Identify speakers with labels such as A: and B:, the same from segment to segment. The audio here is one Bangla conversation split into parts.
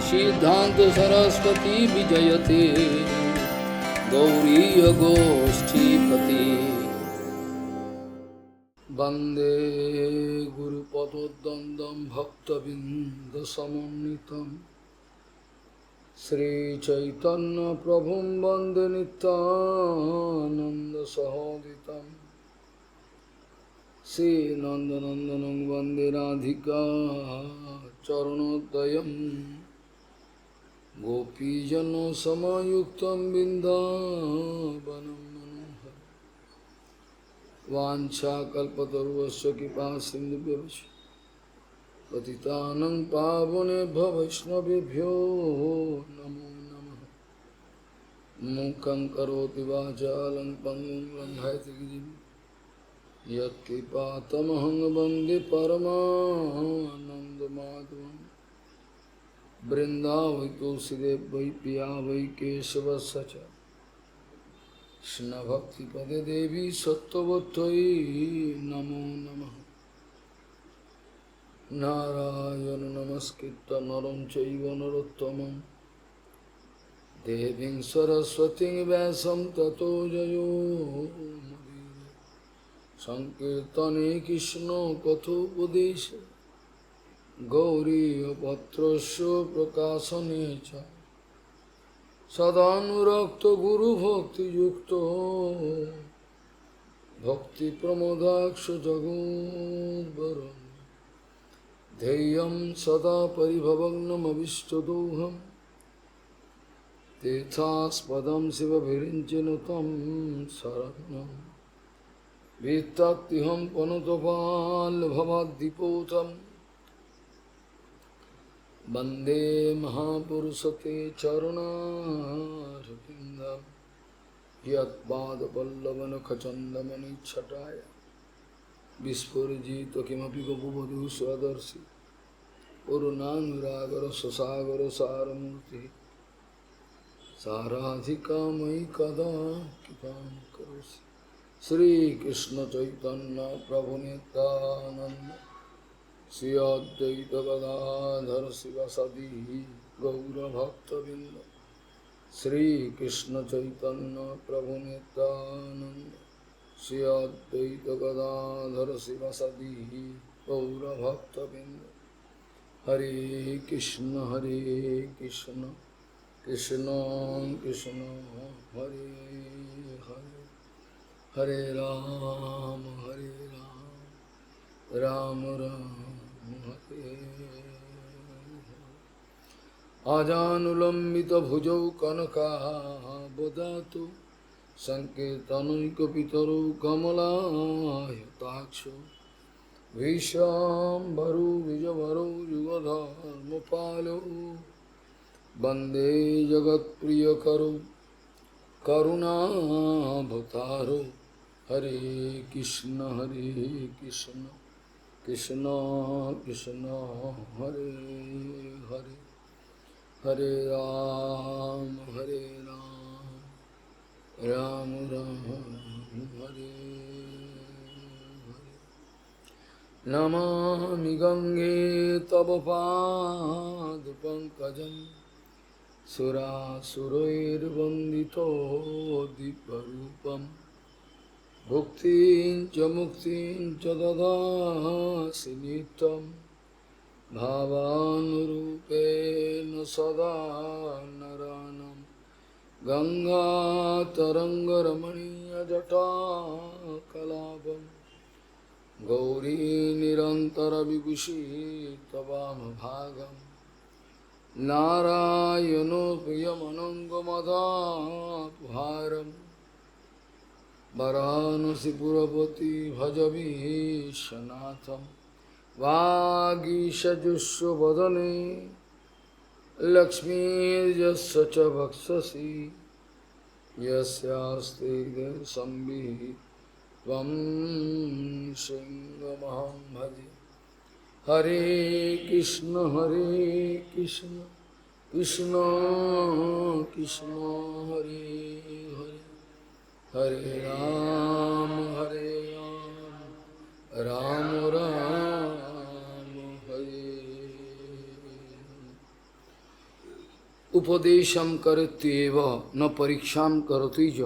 A: सिद्धांत सरस्वती विजयते गौरीय गोष्ठीपति वंदे गुरुपदद्वन्द्वं भक्तबिंदसमन्वितं श्रीचैतन्य प्रभुं वंदे नित्यानन्दसहोदितं श्रीनन्दनन्दनं वन्दे राधिका चरणोदयं गोपीजनसमायुक्तं बिन्दावनं मनोहरं वाञ्छाकल्पतरुश्च कृपासिन्धुभ्यश्च पतितानं पावनेभ्यो वैष्णवेभ्यो नमो नमः। मूकं करोति वाचालं पङ्गुं लङ्घयति गिरिं यत्कृपातमहं वन्दे परमानन्दमाधवं। वृन्दावै तुलसीदेव वै पिया वै केशवस्य च कृष्णभक्तिपदे देवी सत्त्ववत्त्वयि नमो नमः। नारायण नमस्कृत्य नरं चैव नरोत्तमं देवीं सरस्वतीं व्यासं ततो जयो मुदीरये। संकीर्तने कृष्ण कथोपदेशे गौरीपत्रस्य प्रकाशने च सदानुरक्त गुरुभक्तियुक्तो भक्तिप्रमोदाक्ष जगोद्वरुन् ध्येयं सदा परिभवग्नमभिष्टदोहं तीर्थास्पदं शिवभिरिञ्चनु तं शरणं वित्तत्युहं पनुतपाल्भवाद्दिपोतं वन्दे महापुरुषते चरुणारविन्दं यत्पादपल्लवनखचन्दमणिच्छटाय विस्फुरिजित किमपि गपूवधू स्वदर्शि पूर्णानुरागर ससागर सारमूर्ति साराधिका मयि कदा कृपां करोसि। श्रीकृष्ण चैतन्य प्रभु नित्यानंद श्री अद्वैत गदाधर शिवसदि गौरभक्तबिंद श्रीकृष्ण चैतन्य प्रभु नित्यानंद श्री अद्वैत गदाधर शिवसदि गौरभक्तबिंद। हरे कृष्ण कृष्ण कृष्ण हरे हरे हरे राम राम राम हरे हरे। आजानुलंबित भुजौ कनकाबदातु संकीर्तनैकपितरौ कमलायताक्षो विश्वाम्भरो द्विजवरो युगधर्मपालो वन्दे जगत्प्रियकरो करुणावतारो। हरे कृष्ण कृष्ण कृष्ण हरे हरे हरे राम राम राम हरे हरे। नमामि गंगे तव पादपङ्कजं सुरासुरैर्वन्दितो दिव्यरूपं भुक्तिं च मुक्तिं च ददासि नित्यं भावानुरूपेण सदा नरानं गंगातरङ्गरमणीयजटाकलापं गौरी निरन्तरविभूषी तवामभागं नारायणो प्रियमनङ्गमदापहारं वरानसीपुरपति भजवीशनाथं वागीशजुष्वदने लक्ष्मीर्यस्य च वक्षसि यस्यास्ति संवित् त्वं सिंहमहं भजे। हरे कृष्ण कृष्ण कृष्ण हरे हरे हरे राम राम राम हरे। উপদেশম করত্যেব ন পরীক্ষাম করতি য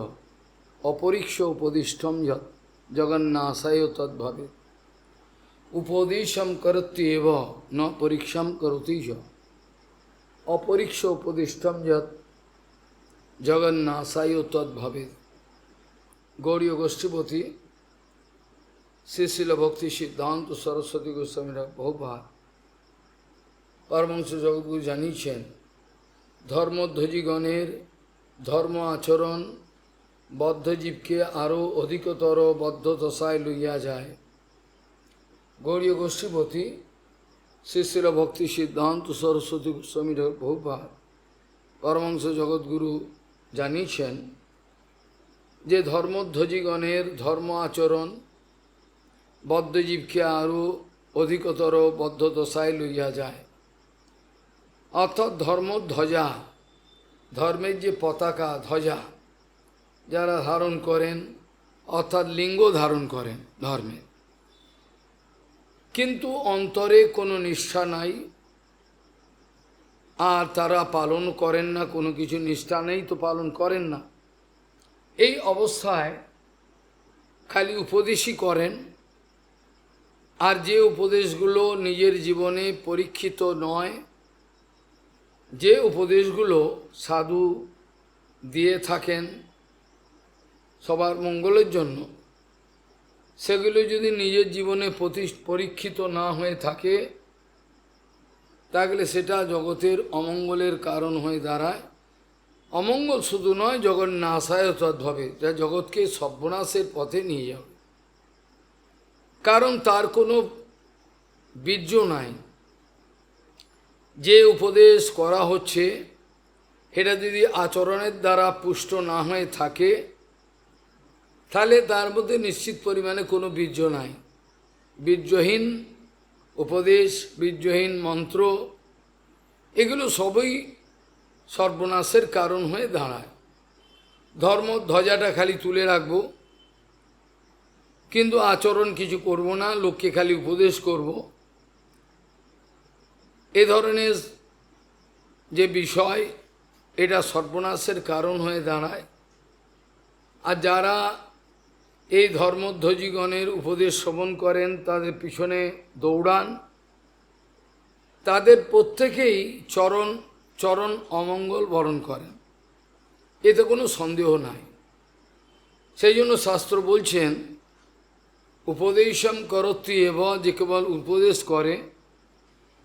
A: অপরীক্ষ উপদিষ্টম যৎ জগন্নাশায় তদ্ভাবে। উপদেশম করত্যেব ন পরীক্ষাম করতি য অপরীক্ষ উপদিষ্টম যৎ জগন্নাশায় তদ্ভাবে। গৌড়ীয় গোষ্ঠীপতি শ্রী শিল ভক্তি সিদ্ধান্ত সরস্বতী গোস্বামীরা বহুবার পরমহংস জগদ্গুরু জানিয়েছেন, ধর্মধ্বজীগণের ধর্ম আচরণ বদ্ধজীবকে আরও অধিকতর বদ্ধদশায় লইয়া যায়। গৌড়ীয় গোষ্ঠীপতি শ্রী শিল ভক্তি সিদ্ধান্ত সরস্বতী গোস্বামীরা বহুবার পরমহংস জগদ্গুরু জানিয়েছেন যে ধর্মধ্বজীগণের ধর্ম আচরণ বদ্ধজীবকে আরও অধিকতর বদ্ধদশায় লইয়া যায়। অর্থাৎ ধর্মধ্বজা, ধর্মের যে পতাকা ধ্বজা যারা ধারণ করেন, অর্থাৎ লিঙ্গ ধারণ করেন ধর্মে, কিন্তু অন্তরে কোনো নিষ্ঠা নাই, আর তারা পালন করেন না, কোনো কিছু নিষ্ঠা নেই তো পালন করেন না। এই অবস্থায় খালি উপদেশই করেন, আর যে উপদেশগুলো নিজের জীবনে পরীক্ষিত নয়, যে উপদেশগুলো সাধু দিয়ে থাকেন সবার মঙ্গলের জন্য, সেগুলো যদি নিজের জীবনে পরীক্ষিত না হয়ে থাকে, তাহলে সেটা জগতের অমঙ্গলের কারণ হয়ে দাঁড়ায়। অমঙ্গল শুধু নয়, জগন্নাশায় তদ্ভাবে, যা জগৎকে সর্বনাশের পথে নিয়ে যাবে। কারণ তার কোনো বীর্য নাই। যে উপদেশ করা হচ্ছে এটা যদি আচরণের দ্বারা পুষ্ট না হয়ে থাকে, তাহলে তার মধ্যে নিশ্চিত পরিমাণে কোনো বীর্য নাই। বীর্যহীন উপদেশ, বীর্যহীন মন্ত্র, এগুলো সবই সর্বনাশের কারণ হয়ে দাঁড়ায়। ধর্ম ধ্বজাটা খালি তুলে রাখবো, কিন্তু আচরণ কিছু করব না, লোককে খালি উপদেশ করব, এ ধরনের যে বিষয়, এটা সর্বনাশের কারণ হয়ে দাঁড়ায়। আর যারা এই ধর্মধ্বজীগণের উপদেশ শ্রবণ করেন, তাদের পিছনে দৌড়ান, তাদের প্রত্যেকেই চরণ চরণ অমঙ্গল বরণ করেন, এতে কোনো সন্দেহ নাই। সেই জন্য শাস্ত্র বলছেন, উপদেশম করতি এব, যে কেবল উপদেশ করে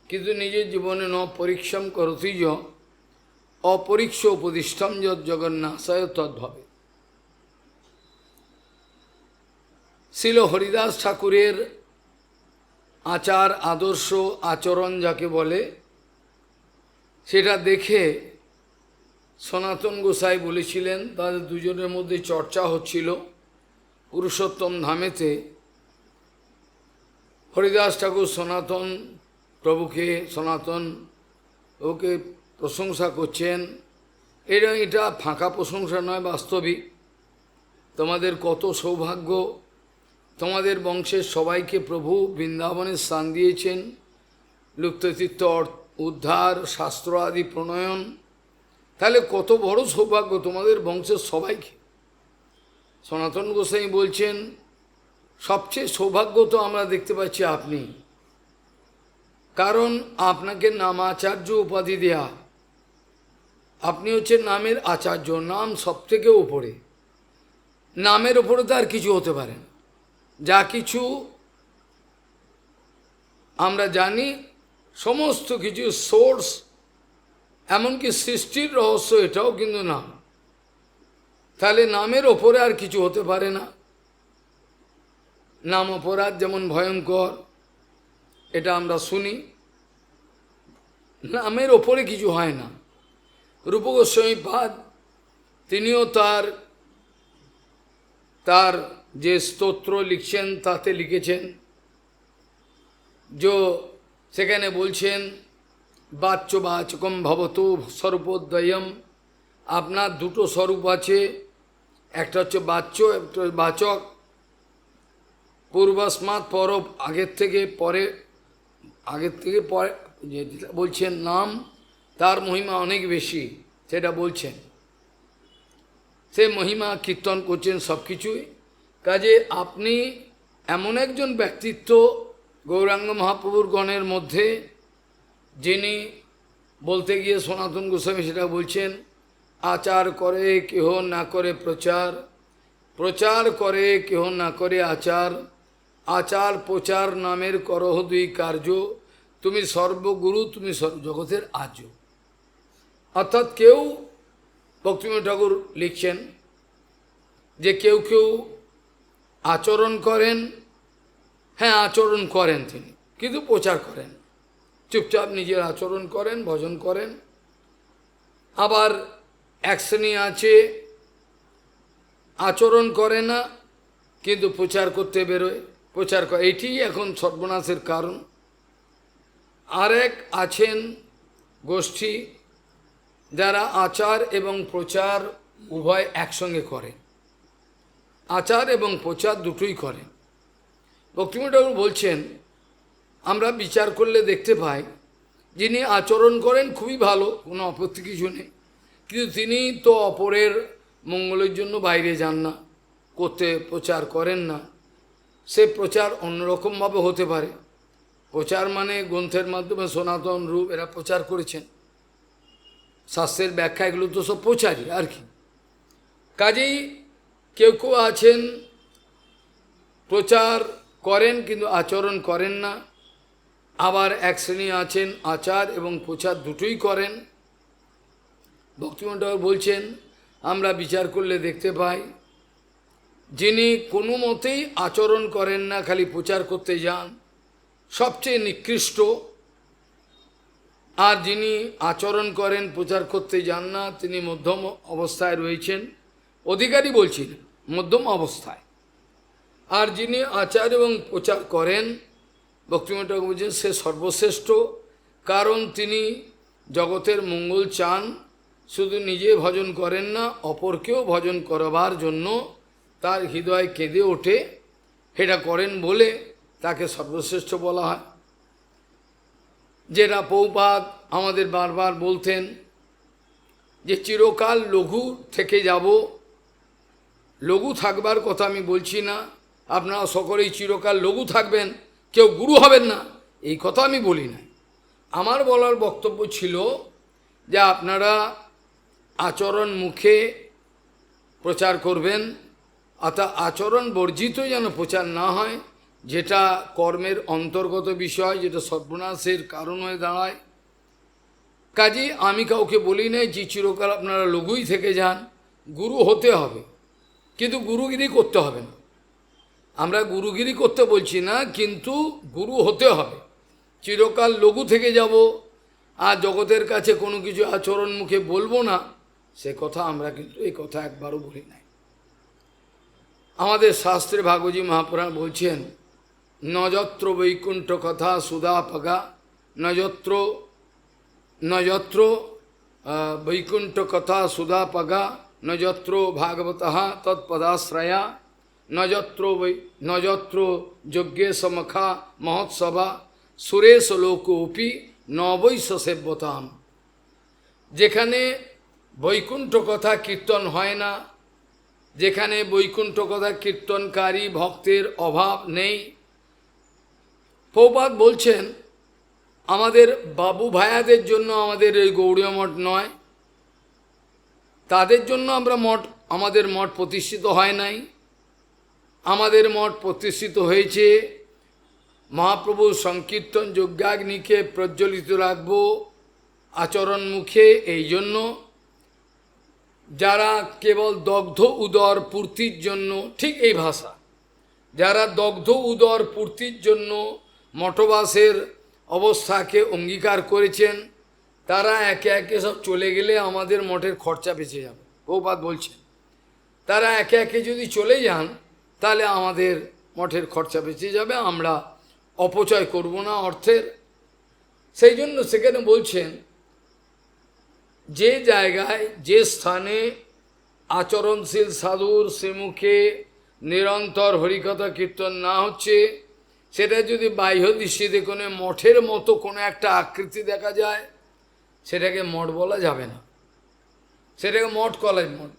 A: কিন্তু নিজের জীবনে ন পরীক্ষম করতি য অপরীক্ষ উপদিষ্টম যৎ জগন্নাশায় তদ্ভাবে। শিল হরিদাস ঠাকুরের আচার আদর্শ আচরণ যাকে বলে, সেটা দেখে সনাতন গোসাই বলেছিলেন, তাদের দুজনের মধ্যে চর্চা হচ্ছিল পুরুষোত্তম ধামেতে। হরিদাস ঠাকুর সনাতন প্রভুকে, সনাতন ওকে প্রশংসা করছেন। এটা ফাঁকা প্রশংসা নয়, বাস্তবিক। তোমাদের কত সৌভাগ্য, তোমাদের বংশের সবাইকে প্রভু বৃন্দাবনের স্থান দিয়েছেন, লুপ্ততীর্থ উদ্ধার, শাস্ত্র আদি প্রণয়ন, তাহলে কত বড় সৌভাগ্য তোমাদের বংশের সবাইকে। সনাতন গোসাই বলছেন, সবচেয়ে সৌভাগ্য তো আমরা দেখতে পাচ্ছি আপনি, কারণ আপনাকে নামাচার্য উপাধি দেয়া, আপনি হচ্ছেন নামের আচার্য, নাম সব থেকে উপরে, নামের ওপরে তো আর কিছু হতে পারে না। যা কিছু আমরা জানি, সমস্ত কিছু সোর্স, এমনকি সৃষ্টির রহস্য এটাও কিন্তু নাম। তাহলে নামের ওপরে আর কিছু হতে পারে না। নাম অপরাধ যেমন ভয়ঙ্কর, এটা আমরা শুনি, নামের ওপরে কিছু হয় না। রূপ গোস্বামী পাদ তিনিও তার যে স্তোত্র লিখছেন তাতে লিখেছেন, যে সেখানে বলছেন, বাচ্য বাচকম ভবতু স্বরূপোদ্বয়ম, আপনার দুটো স্বরূপ আছে, একটা হচ্ছে বাচ্য, একটা বাচক। পূর্বাস্মাৎ পরব, আগের থেকে পরে, আগের থেকে পরে, যেটা বলছেন নাম, তার মহিমা অনেক বেশি, সেটা বলছেন। সে মহিমা কীর্তন করছেন সব কিছুই। কাজে আপনি এমন একজন ব্যক্তিত্ব গৌরাঙ্গ মহাপ্রভুর গণের মধ্যে, যিনি বলতে গিয়ে সনাতন গোস্বামী সেটা বলছেন, আচার করে কেহ না করে প্রচার, প্রচার করে কেহ না করে আচার, আচার প্রচার নামের করহ দুই কার্য, তুমি সর্বগুরু তুমি সর্বজগতের আর্য। অর্থাৎ কেউ, ভক্তিবিনোদ ঠাকুর লিখছেন যে কেউ কেউ আচরণ করেন, হ্যাঁ আচরণ করেন তিনি, কিন্তু প্রচার করেন, চুপচাপ নিজের আচরণ করেন, ভজন করেন। আবার এক শ্রেণী আছে আচরণ করে না কিন্তু প্রচার করতে বেরোয়, প্রচার করে, এটি এখন সর্বনাশের কারণ। আরেক আছেন গোষ্ঠী যারা আচার এবং প্রচার উভয় একসঙ্গে করে, আচার এবং প্রচার দুটোই করে। ভক্তিবিনোদ ঠাকুর বলছেন, আমরা বিচার করলে দেখতে পাই যিনি আচরণ করেন খুবই ভালো, কোনো আপত্তি কিছু নেই, কিন্তু তিনি তো অপরের মঙ্গলের জন্য বাইরে যান না, করতে প্রচার করেন না। সে প্রচার অন্যরকমভাবে হতে পারে, প্রচার মানে গ্রন্থের মাধ্যমে সনাতন রূপ এরা প্রচার করেছেন, শাস্ত্রের ব্যাখ্যা এগুলো তো সব প্রচারই আর কি। কাজেই কেউ কেউ আছেন প্রচার করেন কিন্তু আচরণ করেন না, আবার এক শ্রেণী আছেন আচার এবং প্রচার দুটোই করেন। ভক্তিবিনোদ ঠাকুর বলছেন, আমরা বিচার করলে দেখতে পাই যিনি কোনো মতেই আচরণ করেন না, খালি প্রচার করতে যান, সবচেয়ে নিকৃষ্ট। আর যিনি আচরণ করেন প্রচার করতে যান না, তিনি মধ্যম অবস্থায় রয়েছেন, অধিকারী বলছি না, মধ্যম অবস্থায়। আর যিনি আচার এবং প্রচার করেন, ভক্তিবিনোদ ঠাকুর বলছেন সে সর্বশ্রেষ্ঠ, কারণ তিনি জগতের মঙ্গল চান, শুধু নিজে ভজন করেন না, অপরকেও ভজন করবার জন্য তার হৃদয় কেঁদে ওঠে, এটা করেন বলে তাকে সর্বশ্রেষ্ঠ বলা হয়। যেটা প্রভুপাদ আমাদের বারবার বলতেন যে চিরকাল লঘু থেকে যাব, লঘু থাকবার কথা আমি বলছি না, আপনারা সকলেই চিরকাল লঘু থাকবেন, কেউ গুরু হবেন না, এই কথা আমি বলি না। আমার বলার বক্তব্য ছিল যে আপনারা আচরণ মুখে প্রচার করবেন, অর্থাৎ আচরণ বর্জিত যেন প্রচার না হয়, যেটা কর্মের অন্তর্গত বিষয়, যেটা সর্বনাশের কারণ হয়ে দাঁড়ায়। কাজেই আমি কাউকে বলি নাই যে চিরকাল আপনারা লঘুই থেকে যান, গুরু হতে হবে, কিন্তু গুরুগিরি করতে হবে না। আমরা গুরুগিরি করতে বলছি না, কিন্তু গুরু হতে হবে। চিরকাল লঘু থেকে যাব আর জগতের কাছে কোনো কিছু আচরণ মুখে বলবো না, সে কথা আমরা কিন্তু এই কথা একবারও বলি নাই। আমাদের শাস্ত্রে ভাগবতী মহাপুরাণ বলছেন, নযত্র বৈকুণ্ঠ কথা সুধাপগা, নযত্র নযত্র বৈকুণ্ঠ কথা সুধাপগা, নযত্র ভাগবতঃ তৎপদাশ্রয়া, নযত্র যজ্ঞে সমখা মহোৎসবা, সুরেশ লোকোপি নবৈশ সেব্যতাম। যেখানে বৈকুণ্ঠ কথা কীর্তন হয় না, যেখানে বৈকুণ্ঠ কথা কীর্তনকারী ভক্তের অভাব নেই, প্রভুপাদ বলছেন আমাদের বাবু ভাইয়াদের জন্য আমাদের এই গৌড়ীয় মঠ নয়, তাদের জন্য আমরা মঠ, আমাদের মঠ প্রতিষ্ঠিত হয় নাই। আমাদের মঠ প্রতিষ্ঠিত হয়েছে মহাপ্রভুর সংকীর্তন যজ্ঞাগ্নিকে প্রজ্বলিত রাখব আচরণ মুখে, এই জন্য যারা কেবল দগ্ধ উদর পূর্তির জন্য, ঠিক এই ভাষা, যারা দগ্ধ উদর পূর্তির জন্য মঠবাসের অবস্থাকে অঙ্গীকার করেছেন, তারা একে একে সব চলে গেলে আমাদের মঠের খরচা বেঁচে যাবে। প্রভুপাদ বলছেন তারা একে একে যদি চলে যান তাহলে আমাদের মঠের খরচা বেঁচে যাবে, আমরা অপচয় করব না অর্থের। সেই জন্য সেখানে বলছেন যে জায়গায় যে স্থানে আচরণশীল সাধুর শ্রীমুখে নিরন্তর হরিকথা কীর্তন না হচ্ছে, সেটা যদি বাহ্য দৃষ্টিতে কোনো মঠের মতো কোনো একটা আকৃতি দেখা যায়, সেটাকে মঠ বলা যাবে না, সেটাকে মঠ কলাই মঠ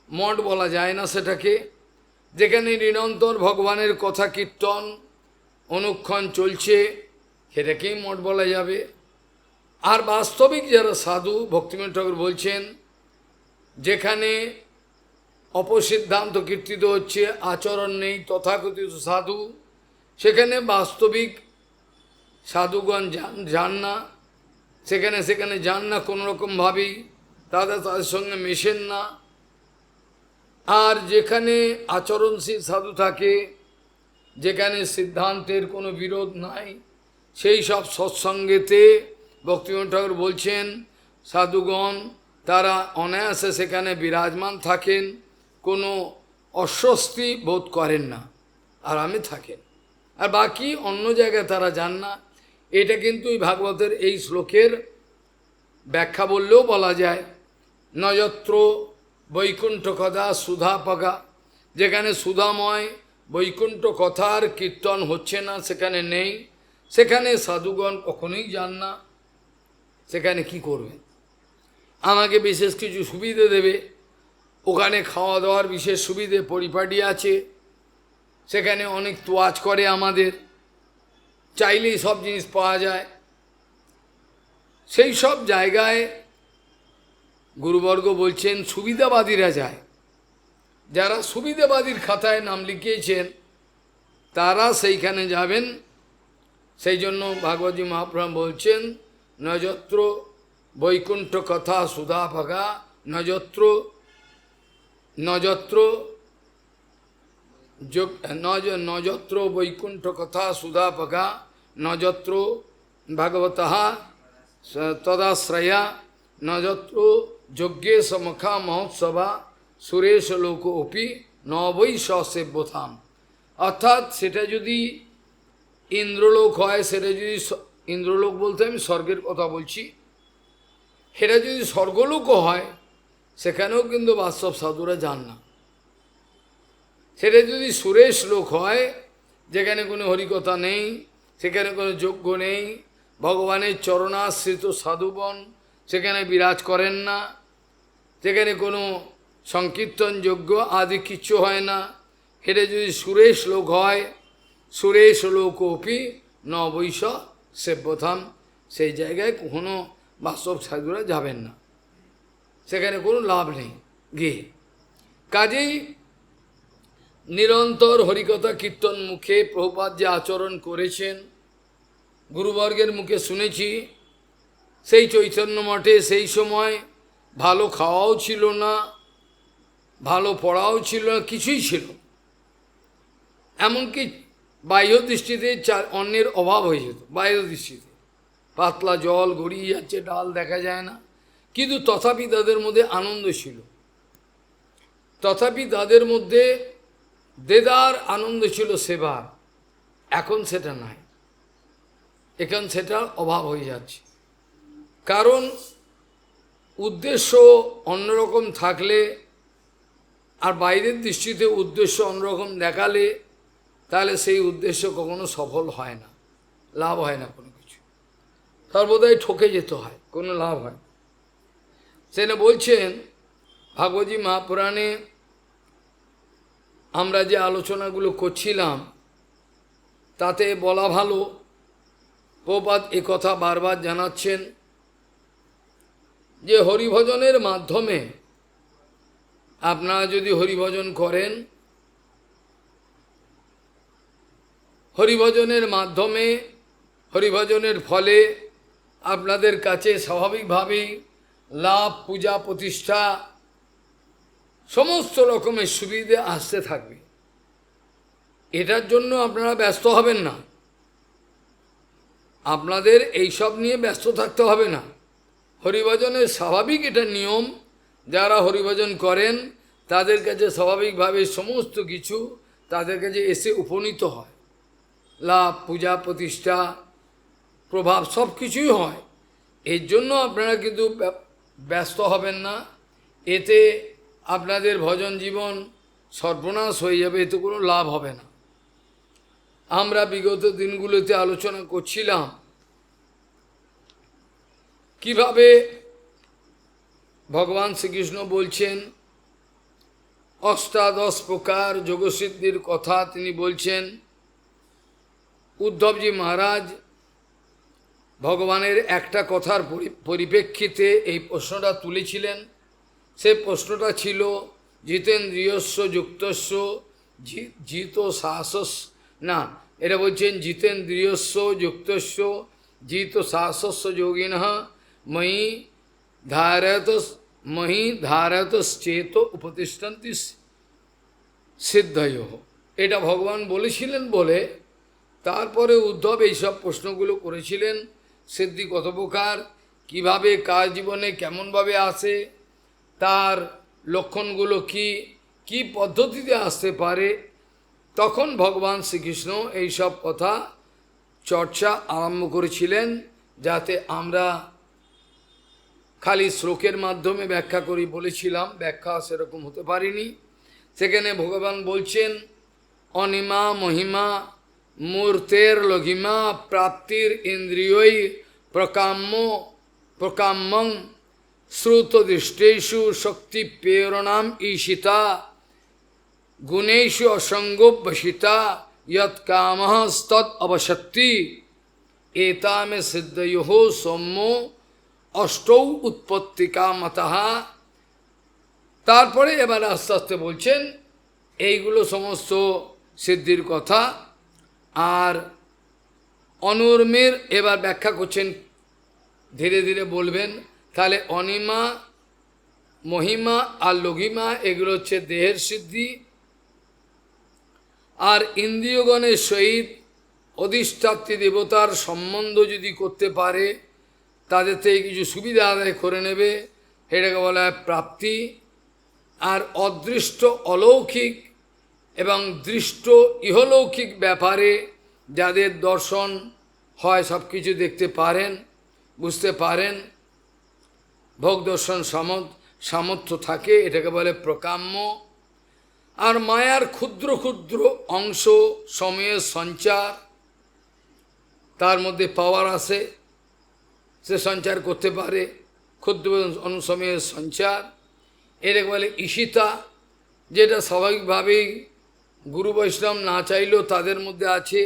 A: মঠ বলা যায় না সেটাকে। যেখানে নিরন্তর ভগবানের কথা কীর্তন অনুক্ষণ চলছে সেটাকেই মঠ বলা যাবে। আর বাস্তবিক যারা সাধু, ভক্তিবিনোদ ঠাকুর বলছেন, যেখানে অপসিদ্ধান্ত কীর্তিত হচ্ছে, আচরণ নেই তথাকথিত সাধু, সেখানে বাস্তবিক সাধুগণ যান না, সেখানে যান না কোনোরকমভাবেই, তাদের সঙ্গে মেশেন না। আর যেখানে আচরণশীল সাধু থাকে, যেখানে সিদ্ধান্তের কোনো বিরোধ নাই, সেই সব সৎসঙ্গেতে ভক্তিবিনোদ ঠাকুর বলছেন সাধুগণ তারা অনায়াসে সেখানে বিরাজমান থাকেন, কোনো অস্বস্তি বোধ করেন না, আরামে থাকেন। আর বাকি অন্য জায়গায় তারা যান না। এটা কিন্তু এই ভাগবতের এই শ্লোকের ব্যাখ্যা বললেও বলা যায়। নযত্র বৈকুণ্ঠ কথা সুধাপগা, যেখানে সুধাময় বৈকুণ্ঠ কথার কীর্তন হচ্ছে না, সেখানে নেই, সেখানে সাধুগণ কখনোই যান না। সেখানে কি করবেন? আমাকে বিশেষ কিছু সুবিধে দেবে, ওখানে খাওয়া দাওয়ার বিশেষ সুবিধে পরিপাটি আছে, সেখানে অনেক তোয়াজ করে, আমাদের চাইলেই সব জিনিস পাওয়া যায়। সেই সব জায়গায় গুরুবর্গ বলছেন সুবিধাবাদীরা যায়। যারা সুবিধাবাদীর খাতায় নাম লিখিয়েছেন তারা সেইখানে যাবেন। সেই জন্য ভাগবতী মহাপ্রভু বলছেন নযত্র বৈকুণ্ঠ কথা সুধাপগা, নযত্র বৈকুণ্ঠ কথা সুধাপগা, নযত্র ভগবতঃ তদাশ্রয়া, নযত্র যজ্ঞে সমখা মহোৎসবা, সুরেশ লোক অপি নবৈ সেব্যথাম। অর্থাৎ সেটা যদি ইন্দ্রলোক হয়, সেটা যদি ইন্দ্রলোক বলতে আমি স্বর্গের কথা বলছি, সেটা যদি স্বর্গলোকও হয় সেখানেও কিন্তু বাস্তব সাধুরা যান না। সেটা যদি সুরেশ লোক হয়, যেখানে কোনো হরিকথা নেই, সেখানে কোনো যজ্ঞ নেই, ভগবানের চরণাশ্রিত সাধুবন সেখানে বিরাজ করেন না, যেখানে কোনো সংকীর্তন যজ্ঞ আদি কিচ্ছু হয় না, সেটা যদি সুরেশ লোক হয়, সুরেশ লোক অপি ন বৈশ সেব্যথাম, সেই জায়গায় কখনো বাস্তব সাধুরা যাবেন না, সেখানে কোনো লাভ নেই গিয়ে। কাজেই নিরন্তর হরিকথা কীর্তন মুখে প্রভুপাদ যে আচরণ করেছেন, গুরুবর্গের মুখে শুনেছি। সেই চৈতন্য মঠে সেই সময় ভালো খাওয়াও ছিল না, ভালো পড়াও ছিল না, কিছুই ছিল। এমনকি বাহ্য দৃষ্টিতে অন্যের অভাব হয়ে যেত। বাহ্য দৃষ্টিতে পাতলা জল গড়িয়ে যাচ্ছে, ডাল দেখা যায় না, কিন্তু তথাপি তাদের মধ্যে আনন্দ ছিল। তথাপি তাদের মধ্যে দেদার আনন্দ ছিল সেবার। এখন সেটা নাই, এখন সেটার অভাব হয়ে যাচ্ছে। কারণ উদ্দেশ্য অন্যরকম থাকলে আর বাইরের দৃষ্টিতে উদ্দেশ্য অন্যরকম দেখালে, তাহলে সেই উদ্দেশ্য কখনো সফল হয় না, লাভ হয় না কোনো কিছু, সর্বদাই ঠকে যেতে হয়, কোনো লাভ হয়। সেটা বলছেন ভাগবতী মহাপুরাণে আমরা যে আলোচনাগুলো করছিলাম তাতে বলা ভালো, প্রভুপাদ একথা বারবার জানাচ্ছেন যে হরিভজনের মাধ্যমে আপনারা যদি হরিভজন করেন, হরিভজনের মাধ্যমে হরিভজনের ফলে আপনাদের কাছে স্বাভাবিকভাবেই লাভ, পূজা, প্রতিষ্ঠা সমস্ত রকমের সুবিধে আসতে থাকবে। এটার জন্য আপনারা ব্যস্ত হবেন না, আপনাদের এইসব নিয়ে ব্যস্ত থাকতে হবে না। হরিভজনের স্বাভাবিক এটা নিয়ম, যারা হরিভজন করেন তাদের কাছে স্বাভাবিকভাবে সমস্ত কিছু তাদের কাছে এসে উপনীত হয়, লাভ, পূজা, প্রতিষ্ঠা, প্রভাব সব কিছুই হয়। এর জন্য আপনারা কিন্তু ব্যস্ত হবেন না, এতে আপনাদের ভজন জীবন সর্বনাশ হয়ে যাবে, এতে কোনো লাভ হবে না। আমরা বিগত দিনগুলোতে আলোচনা করছিলাম কিভাবে ভগবান শ্রীকৃষ্ণ বলছেন অষ্টাদশ প্রকার যোগসিদ্ধির কথা তিনি বলছেন। উদ্ধবজি মহারাজ ভগবানের একটা কথার পরিপ্রেক্ষিতে এই প্রশ্নটা তুলেছিলেন। সে প্রশ্নটা ছিল জিতেন্দ্রিয়স্য যুক্তস্য জিত সাহস, না, এটা বলছেন জিতেন্দ্রিয়স্য যুক্তস্য জিত সাহস্য যোগিনঃ মহি ধারয়তশ্চেত উপতিষ্ঠন্তি সিদ্ধয়। এটা ভগবান বলেছিলেন বলে তারপরে উদ্ধব এইসব প্রশ্নগুলো করেছিলেন। সিদ্ধি কত প্রকার, কীভাবে কার জীবনে কেমনভাবে আসে, তার লক্ষণগুলো কি কি পদ্ধতিতে আসতে পারে, তখন ভগবান শ্রীকৃষ্ণ এইসব কথা চর্চা আরম্ভ করেছিলেন, যাতে আমরা খালি শ্লোকের মাধ্যমে ব্যাখ্যা করি বলেছিলাম, ব্যাখ্যা সেরকম হতে পারিনি। সেখানে ভগবান বলছেন অনিমা মহিমা মূর্তের লঘিমা প্রাপ্তির ইন্দ্রিয়ই প্রকাম্যং শ্রুতদৃষ্টেষু শক্তি প্রেরণাম ঈশিতা গুণেষু অসঙ্গোপসিতা যৎ কামঃ তৎ অবশক্তি এতামে সিদ্ধয়োঃ সৌম্য অষ্টৌ উৎপত্তিকা মতঃ। তারপরে এবার আস্তে আস্তে বলছেন এইগুলো সমস্ত সিদ্ধির কথা। আর অনুর্মের এবার ব্যাখ্যা করছেন, ধীরে ধীরে বলবেন। তাহলে অনিমা মহিমা আর লঘিমা এগুলো হচ্ছে দেহের সিদ্ধি। আর ইন্দ্রিয়গণের সহিত অধিষ্ঠাত্রী দেবতার সম্বন্ধ যদি করতে পারে, তাদের থেকে কিছু সুবিধা আদায় করে নেবে, এটাকে বলা হয় প্রাপ্তি। আর অদৃষ্ট অলৌকিক এবং দৃষ্ট ইহলৌকিক ব্যাপারে যাদের দর্শন হয়, সব কিছু দেখতে পারেন, বুঝতে পারেন, ভোগ দর্শন সামর্থ্য থাকে, এটাকে বলে প্রকাম্য। আর মায়ার ক্ষুদ্র ক্ষুদ্র অংশ সময়ের সঞ্চার, তার মধ্যে পাওয়ার আসে, সে সঞ্চার করতে পারে, ক্ষুদ্র অনুসময়ের সঞ্চার, এটাকে বলে ঈশিতা, যেটা স্বাভাবিকভাবেই গুরু বৈষ্ণব না চাইলেও তাদের মধ্যে আছে।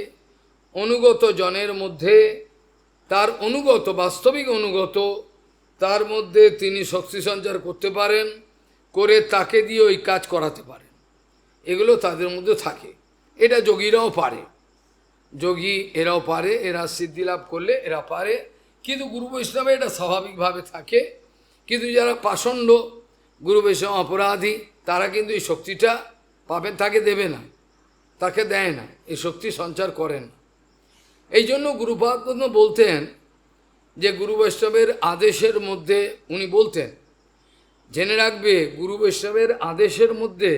A: অনুগত জনের মধ্যে, তার অনুগত বাস্তবিক অনুগত, তার মধ্যে তিনি শক্তি সঞ্চার করতে পারেন, করে তাকে দিয়ে ওই কাজ করাতে পারেন, এগুলো তাদের মধ্যে থাকে। এটা যোগীরাও পারে, যোগী এরাও পারে, এরা সিদ্ধি লাভ করলে এরা পারে। কিন্তু গুরু বৈষ্ণবে এটা স্বাভাবিকভাবে থাকে। কিন্তু যারা পাষণ্ড, গুরু বৈষ্ণব অপরাধী, তারা কিন্তু এই শক্তিটা পাবেন, তাকে দেবে না, তাকে দেয় না, এই শক্তি সঞ্চার করেন না। এই জন্য গুরুপাদ বলতেন যে গুরু বৈষ্ণবের আদেশের মধ্যে, উনি বলতেন জেনে রাখবে গুরু বৈষ্ণবের আদেশের মধ্যে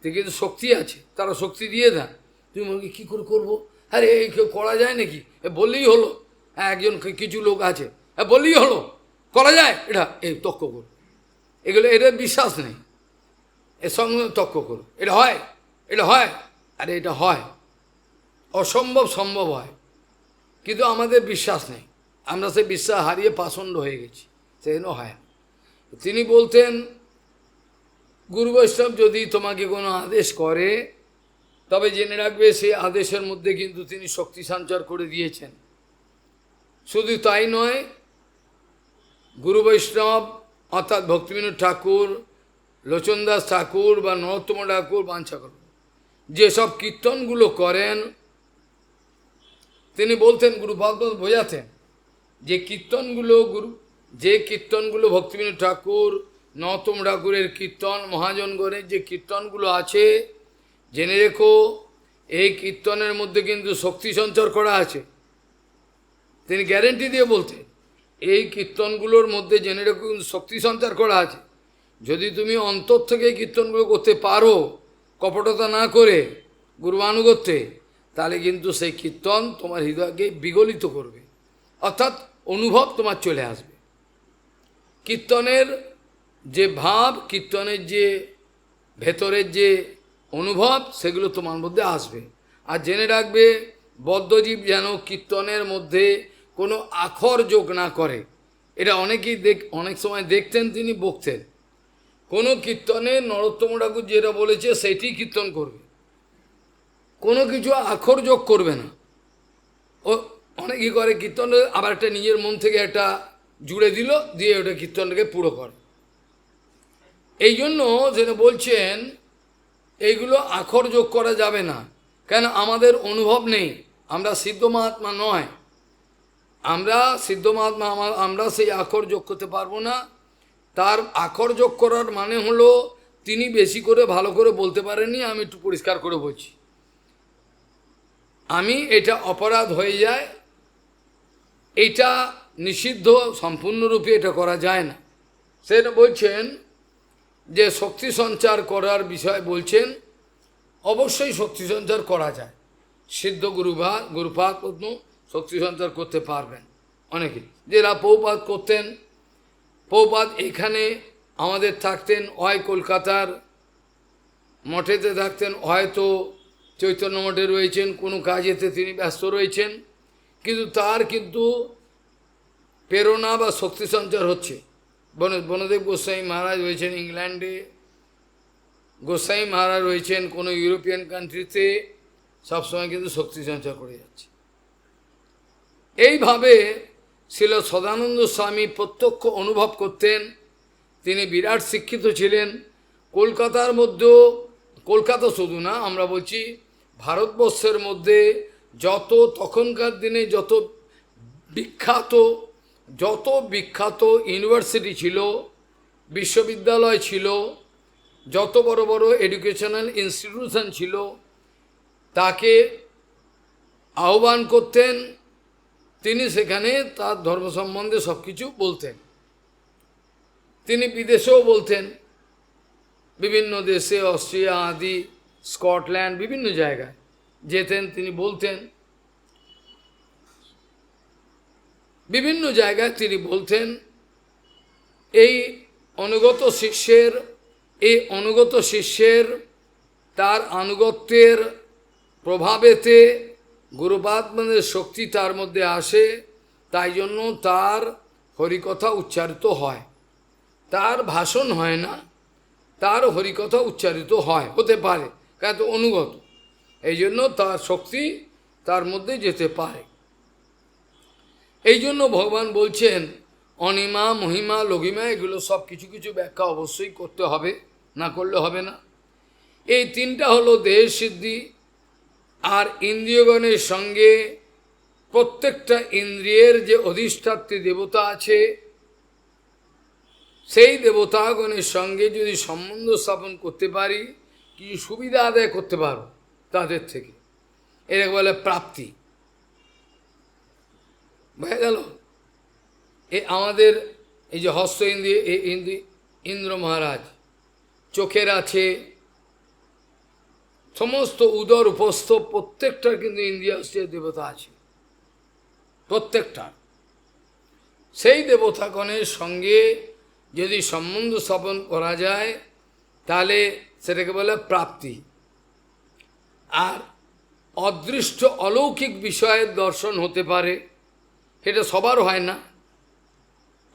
A: কিন্তু শক্তি আছে, তারা শক্তি দিয়ে দেন। তুমি মনে কী করে করবো, আরে এই কেউ করা যায় নাকি, বললেই হলো। হ্যাঁ, একজন কিছু লোক আছে, হ্যাঁ বললেই হলো, করা যায় এটা, এই তর্ক করো, এগুলো এটার বিশ্বাস নেই, এর সঙ্গে তর্ক করো, এটা হয়, এটা হয়, আরে এটা হয়, অসম্ভব সম্ভব হয়, কিন্তু আমাদের বিশ্বাস নেই, আমরা সে বিশ্বাস হারিয়ে পাষণ্ড হয়ে গেছি, সেজন্য হয়। তিনি বলতেন গুরু বৈষ্ণব যদি তোমাকে কোনো আদেশ করে, তবে জেনে রাখবে সেই আদেশের মধ্যে কিন্তু তিনি শক্তি সঞ্চার করে দিয়েছেন। শুধু তাই নয়, গুরু বৈষ্ণব অর্থাৎ ভক্তিবিনোদ ঠাকুর, লোচনদাস ঠাকুর বা নরোত্তম ঠাকুর, বাঞ্ছা ঠাকুর যেসব কীর্তনগুলো করেন, তিনি বলতেন, গুরুপাদ বোঝাতেন যে কীর্তনগুলো ভক্তিবিনোদ ঠাকুর, নরোত্তম ঠাকুরের কীর্তন, মহাজনগণের যে কীর্তনগুলো আছে, জেনে রেখো এই কীর্তনের মধ্যে কিন্তু শক্তি সঞ্চার করা আছে। তিনি গ্যারেন্টি দিয়ে বলতেন এই কীর্তনগুলোর মধ্যে জেনে রেখো কিন্তু শক্তি সঞ্চার করা আছে। যদি তুমি অন্তর থেকে কীর্তনগুলো করতে পারো, কপটতা না করে গুরুবানুগত্যে, তাহলে কিন্তু সেই কীর্তন তোমার হৃদয়কে বিগলিত করবে, অর্থাৎ অনুভব তোমার চলে আসবে। কীর্তনের যে ভাব, কীর্তনের যে ভেতরের যে অনুভব, সেগুলো তোমার মধ্যে আসবে। আর জেনে রাখবে বদ্ধজীব যেন কীর্তনের মধ্যে কোনো আখর যোগ না করে, এটা অনেকেই অনেক সময় দেখতেন, তিনি বকতেন। কোনো কীর্তনে নরোত্তম ঠাকুর যেটা বলেছে সেইটি কীর্তন করবে, কোনো কিছু আখর যোগ করবে না। ও অনেকেই করে কীর্তন, আবার একটা নিজের মন থেকে একটা জুড়ে দিল, দিয়ে ওটা কীর্তনটাকে পুরো করে। এই জন্য যেটা বলছেন এইগুলো আখর যোগ করা যাবে না, কেন আমাদের অনুভব নেই, আমরা সিদ্ধ মহাত্মা নয়, আমরা সিদ্ধ মহাত্মা, আমরা সেই আখর যোগ করতে পারবো না। তার আখর যোগ করার মানে হলো তিনি বেশি করে ভালো করে বলতে পারেননি, আমি একটু পরিষ্কার করে বলছি, আমি এটা অপরাধ হয়ে যায়, এটা নিষিদ্ধ, সম্পূর্ণরূপে এটা করা যায় না। সেটা বলছেন যে শক্তি সঞ্চার করার বিষয় বলছেন, অবশ্যই শক্তি সঞ্চার করা যায়, সিদ্ধ গুরুপাদ পদ্ম শক্তি সঞ্চার করতে পারবেন অনেকে, যারা পৌপাত করতেন। পৌপাত এখানে আমাদের থাকতেন, হয় কলকাতার মঠেতে থাকতেন, হয়তো চৈতন্য মঠে রয়েছেন, কোনো কাজেতে তিনি ব্যস্ত রয়েছেন, কিন্তু তার কিন্তু প্রেরণা বা শক্তি সঞ্চার হচ্ছে। বনদেব গোস্বামী মহারাজ রয়েছেন ইংল্যান্ডে, গোস্বামী মহারাজ রয়েছেন কোনো ইউরোপিয়ান কান্ট্রিতে, সবসময় কিন্তু শক্তি সঞ্চার করে যাচ্ছে। এইভাবে ছিল সদানন্দ স্বামী প্রত্যক্ষ অনুভব করতেন, তিনি বিরাট শিক্ষিত ছিলেন। কলকাতার মধ্যেও, কলকাতা শুধু না, আমরা বলছি ভারতবর্ষের মধ্যে যত তখনকার দিনে যত বিখ্যাত ইউনিভার্সিটি ছিল, বিশ্ববিদ্যালয় ছিল, যত বড় বড় এডুকেশনাল ইনস্টিটিউশন ছিল, তাকে আহ্বান করতেন, তিনি সেখানে তার ধর্ম সম্বন্ধে সব কিছু বলতেন। তিনি বিদেশেও বলতেন, বিভিন্ন দেশে, অস্ট্রিয়া আদি, স্কটল্যান্ড, বিভিন্ন জায়গায় যেতেন, তিনি বলতেন, বিভিন্ন জায়গায় তিনি বলতেন। এই অনুগত শিষ্যের তার আনুগত্যের প্রভাবেতে গুরুপাদমানের শক্তি তার মধ্যে আসে, তাই জন্য তার হরিকথা উচ্চারিত হয়, তার ভাষণ হয় না, তার হরিকথা উচ্চারিত হয়, হতে পারে, কারণ অনুগত, এই জন্য তার শক্তি তার মধ্যে যেতে পারে। এই জন্য ভগবান বলছেন অনিমা, মহিমা, লঘিমা, এগুলো সব কিছু কিছু ব্যাখ্যা অবশ্যই করতে হবে, না করলে হবে না। এই তিনটা হলো দেহের সিদ্ধি, আর ইন্দ্রিয়গণের সঙ্গে প্রত্যেকটা ইন্দ্রিয়ের যে অধিষ্ঠাত্রী দেবতা আছে, সেই দেবতাগণের সঙ্গে যদি সম্বন্ধ স্থাপন করতে পারি, কিছু সুবিধা আদায় করতে পারো তাদের থেকে, এটাকে বলে প্রাপ্তি। বুঝে গেল? আমাদের এই যে হস্ত ইন্দ্রিয়, ইন্দ্র মহারাজ চোখের আছে, সমস্ত উদর উপস্থ প্রত্যেকটার কিন্তু ইন্দ্রিয় দেবতা আছে, প্রত্যেকটা। সেই দেবতাগণের সঙ্গে যদি সম্বন্ধ স্থাপন করা যায়, তাহলে সেটাকে বলে প্রাপ্তি। আর অদৃষ্ট অলৌকিক বিষয়ের দর্শন হতে পারে, এটা সবার হয় না।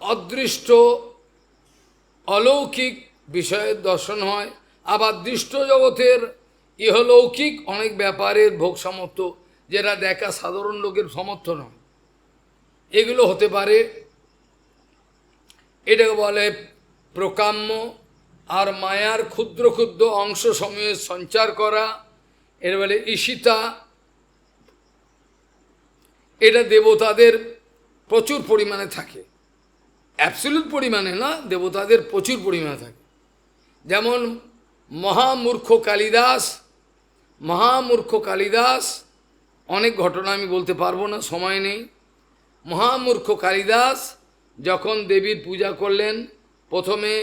A: অদৃষ্ট অলৌকিক বিষয়ের দর্শন হয়, আবার দৃষ্ট জগতের ইহলৌকিক অনেক ব্যাপারের ভোগ সামর্থ্য, যেটা দেখা সাধারণ লোকের সামর্থ্য নয়, এগুলো হতে পারে। এটাকে বলে প্রকাম্য। আর মায়ার ক্ষুদ্র ক্ষুদ্র অংশ সমূহের সঞ্চার করা, এর বলে ঈশিতা। এটা দেবতাদের প্রচুর পরিমাণে থাকে, অ্যাবসলিউট পরিমাণে না, দেবতাদের প্রচুর পরিমাণে থাকে। যেমন মহামূর্খ কালিদাস, অনেক ঘটনা আমি বলতে পারবো না, সময় নেই। মহামূর্খ কালিদাস যখন দেবীর পূজা করলেন, প্রথমে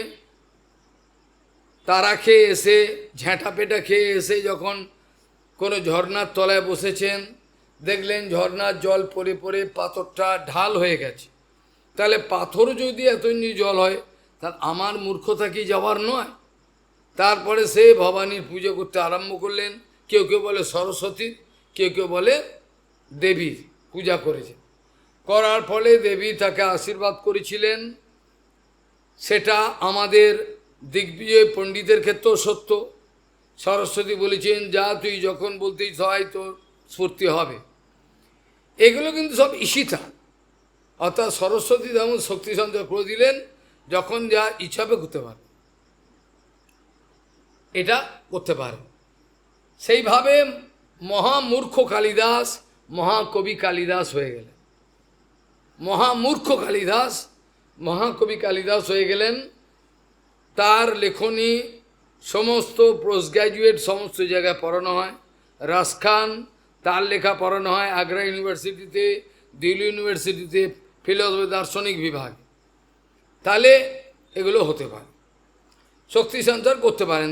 A: তারা খেয়ে এসে, ঝ্যাঁটা পেটা খেয়ে এসে যখন কোনো ঝর্ণার তলায় বসেছেন, দেখলেন ঝর্ণার জল পড়ে পড়ে পাথরটা ঢাল হয়ে গেছে। তাহলে পাথর যদি এত জল হয়, তার আমার মূর্খতা কি যাওয়ার নয়? তারপরে সে ভবানীর পুজো করতে আরম্ভ করলেন। কেউ কেউ বলে সরস্বতীর, কেউ কেউ বলে দেবীর পূজা করেছে। করার ফলে দেবী তাকে আশীর্বাদ করেছিলেন। সেটা আমাদের দিগ্বিজয় পণ্ডিতের ক্ষেত্রেও সত্য। সরস্বতী বলেছেন, যা তুই যখন বলতেই হয় তোর স্ফূর্তি হবে। এগুলো কিন্তু সব ঈশিতা, অর্থাৎ সরস্বতী যেমন শক্তি সঞ্চয় করে দিলেন, যখন যা ইচ্ছা হবে করতে পারে, এটা করতে পারে। সেইভাবে মহামূর্খ কালিদাস মহাকবি কালিদাস হয়ে গেলেন। মহামূর্খ কালিদাস মহাকবি কালিদাস হয়ে গেলেন। তার লেখনী সমস্ত পোস্ট গ্র্যাজুয়েট সমস্ত জায়গায় পড়ানো হয়। রাজখান তার লেখা পড়ানো হয় আগ্রা ইউনিভার্সিটিতে, দিল্লি ইউনিভার্সিটিতে, ফিলোসফি দার্শনিক বিভাগ। তাহলে এগুলো হতে পারে, শক্তি সঞ্চার করতে পারেন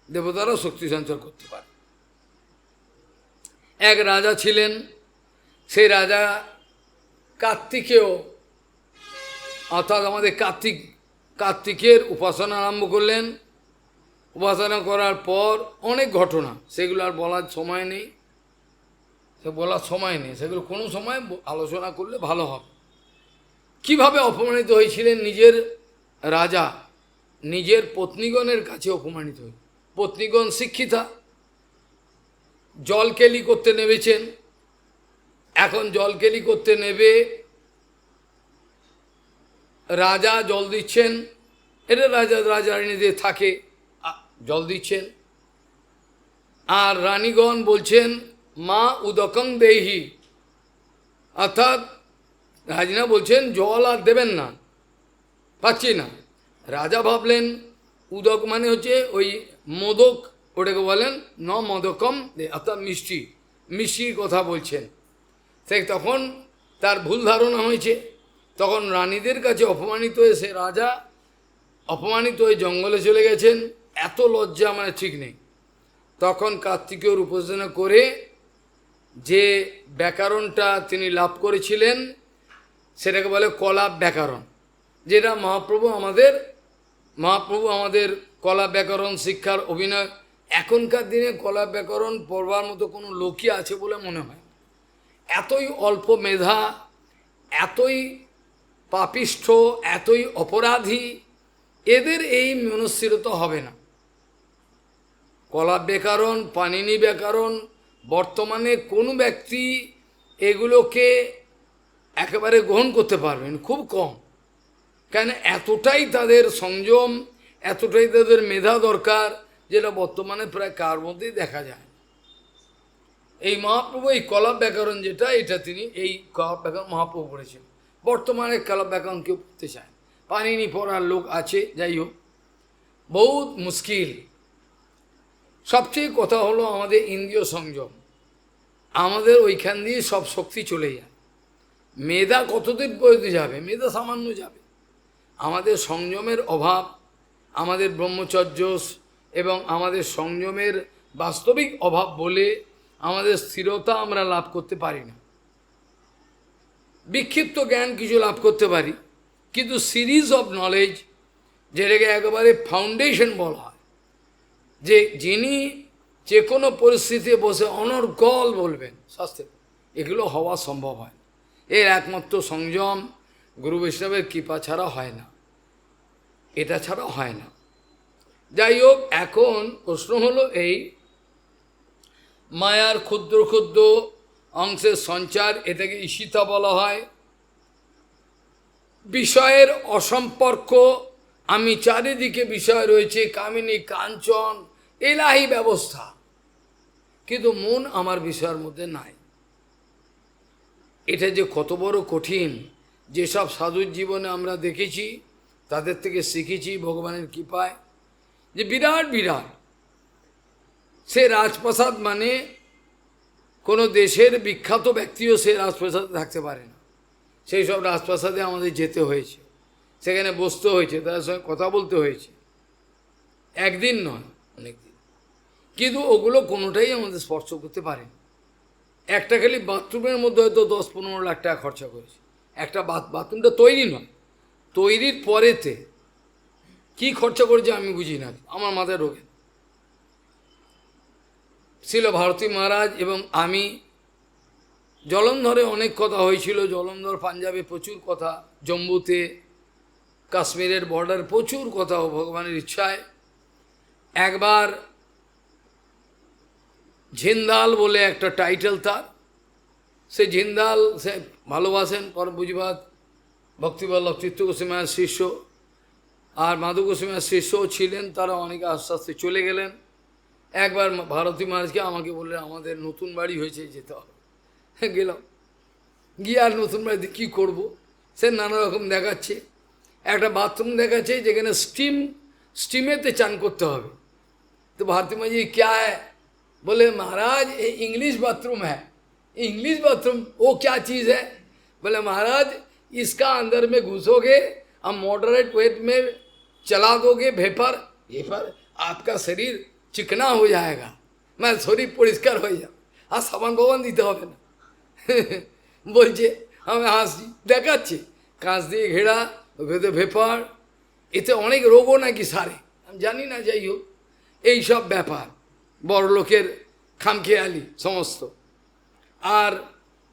A: দেবতারা শক্তি সঞ্চার করতে পারে। এক রাজা ছিলেন, সেই রাজা কার্তিকেয়, অর্থাৎ আমাদের কার্তিকের উপাসনা আরম্ভ করলেন। উপাসনা করার পর অনেক ঘটনা, সেগুলো আর বলার সময় নেই, সেগুলো কোনো সময় আলোচনা করলে ভালো হবে। কিভাবে অপমানিত হয়েছিলেন নিজের রাজা, নিজের পত্নীগণের কাছে অপমানিত হয়ে। পত্নীগণ শিক্ষিতা, জলকেলি করতে নেমেছেন। এখন জলকেলি করতে নেবে, রাজা জল দিচ্ছেন, এটা রাজা-রানীদের থাকে, জল দিচ্ছেন। আর রানীগণ বলছেন মা উদকং দেহি, অর্থাৎ রাজনা বলছেন জল আর দেবেন না, পাচ্ছি না। রাজা ভাবলেন উদক মানে হচ্ছে ওই মোদক, ওটাকে বলেন ন মদকম, অর্থাৎ মিষ্টির কথা বলছেন। সে তখন তার ভুল ধারণা হয়েছে। তখন রানীদের কাছে অপমানিত হয়ে সে রাজা অপমানিত হয়ে জঙ্গলে চলে গেছেন। এত লজ্জা মানে ঠিক নেই। তখন কার্তিকেয়র উপাসনা করে যে ব্যাকরণটা তিনি লাভ করেছিলেন সেটাকে বলে কলা ব্যাকরণ, যেটা মহাপ্রভু আমাদের কলা ব্যাকরণ শিক্ষার অভিনয়। এখনকার দিনে কলা ব্যাকরণ পড়বার মতো কোনো লোকই আছে বলে মনে হয়। এতই অল্প মেধা, এতই পাপিষ্ঠ, এতই অপরাধী, এদের এই মনস্থিরতা হবে না। কলা ব্যাকরণ, পাণিনি ব্যাকরণ, বর্তমানে কোনো ব্যক্তি এগুলোকে একেবারে গ্রহণ করতে পারবেন খুব কম। কেন এতটাই তাদের সংযম, এতটাই তাদের মেধা দরকার, যেটা বর্তমানে প্রায় কার মধ্যেই দেখা যায়। এই মহাপ্রভু এই কলা ব্যাকরণ যেটা, এটা তিনি এই কলা ব্যাকরণ মহাপ্রভু পড়েছেন। বর্তমানে কলা ব্যাকরণ কেউ পড়তে চায়, পাণিনি পড়ার লোক আছে, যাই হোক বহুত মুশকিল। সবচেয়ে কথা হলো আমাদের ইন্দ্রিয় সংযম, আমাদের ওইখান দিয়ে সব শক্তি চলে যায়। মেধা কতদিন পর্যন্ত যাবে? মেধা সামান্য যাবে। আমাদের সংযমের অভাব, আমাদের ব্রহ্মচর্য এবং আমাদের সংযমের বাস্তবিক অভাব বলে আমাদের স্থিরতা আমরা লাভ করতে পারি না। বিক্ষিপ্ত জ্ঞান কিছু লাভ করতে পারি, কিন্তু সিরিজ অফ নলেজ, যেটাকে একেবারে ফাউন্ডেশন বলা হয়, যে যিনি যে কোনো পরিস্থিতিতে বসে অনর্গল বলবেন শাস্ত্রে, এগুলো হওয়া সম্ভব হয়। এর একমাত্র সংযম গুরু বৈষ্ণবের কৃপা ছাড়া হয় না, এটা ছাড়া হয় না। যাই হোক, এখন প্রশ্ন হলো এই মায়ার ক্ষুদ্র ক্ষুদ্র অংশের সঞ্চার, এটাকে ঈশিতা বলা হয়। বিষয়ের অসম্পর্ক, আমি চারিদিকে বিষয় রয়েছে, কামিনী কাঞ্চন এলাহি ব্যবস্থা, কিন্তু মন আমার বিষয়ের মধ্যে নাই। এটা যে কত বড় কঠিন, যেসব সাধুর জীবনে আমরা দেখেছি, তাদের থেকে শিখেছি ভগবানের কৃপায়, যে বিরাট বিরাট সে রাজপ্রাসাদ, মানে কোনো দেশের বিখ্যাত ব্যক্তিও সে রাজপ্রাসাদে থাকতে পারে না। সেই সব রাজপ্রাসাদে আমাদের যেতে হয়েছে, সেখানে বসতে হয়েছে, তাদের সঙ্গে কথা বলতে হয়েছে, একদিন নয় অনেক দিন। কিন্তু ওগুলো কোনোটাই আমাদের স্পর্শ করতে পারে। একটা খালি বাথরুমের মধ্যে হয়তো 10-15 লাখ টাকা খরচা করেছে। একটা বাথরুমটা তৈরি নয়, তৈরির পরেতে কি খরচা করেছে আমি বুঝি না, আমার মাথায় ঢোকে। শিল ভারতী মহারাজ এবং আমি জলন্ধরে অনেক কথা হয়েছিল, জলন্ধর পাঞ্জাবে প্রচুর কথা, জম্মুতে কাশ্মীরের বর্ডার প্রচুর কথা, ভগবানের ইচ্ছায় একবার ঝিন্দাল বলে একটা টাইটেল তার, সে ঝিন্দাল সে ভালোবাসেন পরমপুঁজিবাদ ভক্তিবল্লভ তীর্থ গোস্বামীর শিষ্য, আর মাধব গোস্বামীর শিষ্যও ছিলেন, তারা অনেকে আস্তে আস্তে চলে গেলেন। একবার ভারতী মহারাজকে আমাকে বললেন আমাদের নতুন বাড়ি হয়েছে যেতে হবে, গেলাম, গিয়ে আর নতুন বাড়িতে কী করবো, সে নানা রকম দেখাচ্ছে, একটা বাথরুম দেখাচ্ছে যেখানে স্টিমেতে চান করতে হবে। तो भारती माँ जी क्या है, बोले महाराज ये इंग्लिश बाथरूम है। इंग्लिश बाथरूम वो क्या चीज़ है, बोले महाराज इसका अंदर में घुसोगे और मॉडरेट वेट में चला दोगे भेपर आपका शरीर चिकना हो जाएगा, मैं शरीर परिष्कार हो जाए আর সাবান বাবান দিতে হবে না। বলছে আমি হাসছি, দেখাচ্ছে কাঁচ দিয়ে ঘেরা, ভেতরে ভেপার, এতে অনেক রোগও নাকি সারে, আমি জানি না, যাই হোক এই সব ব্যাপার বড় লোকের খামখেয়ালি সমস্ত। আর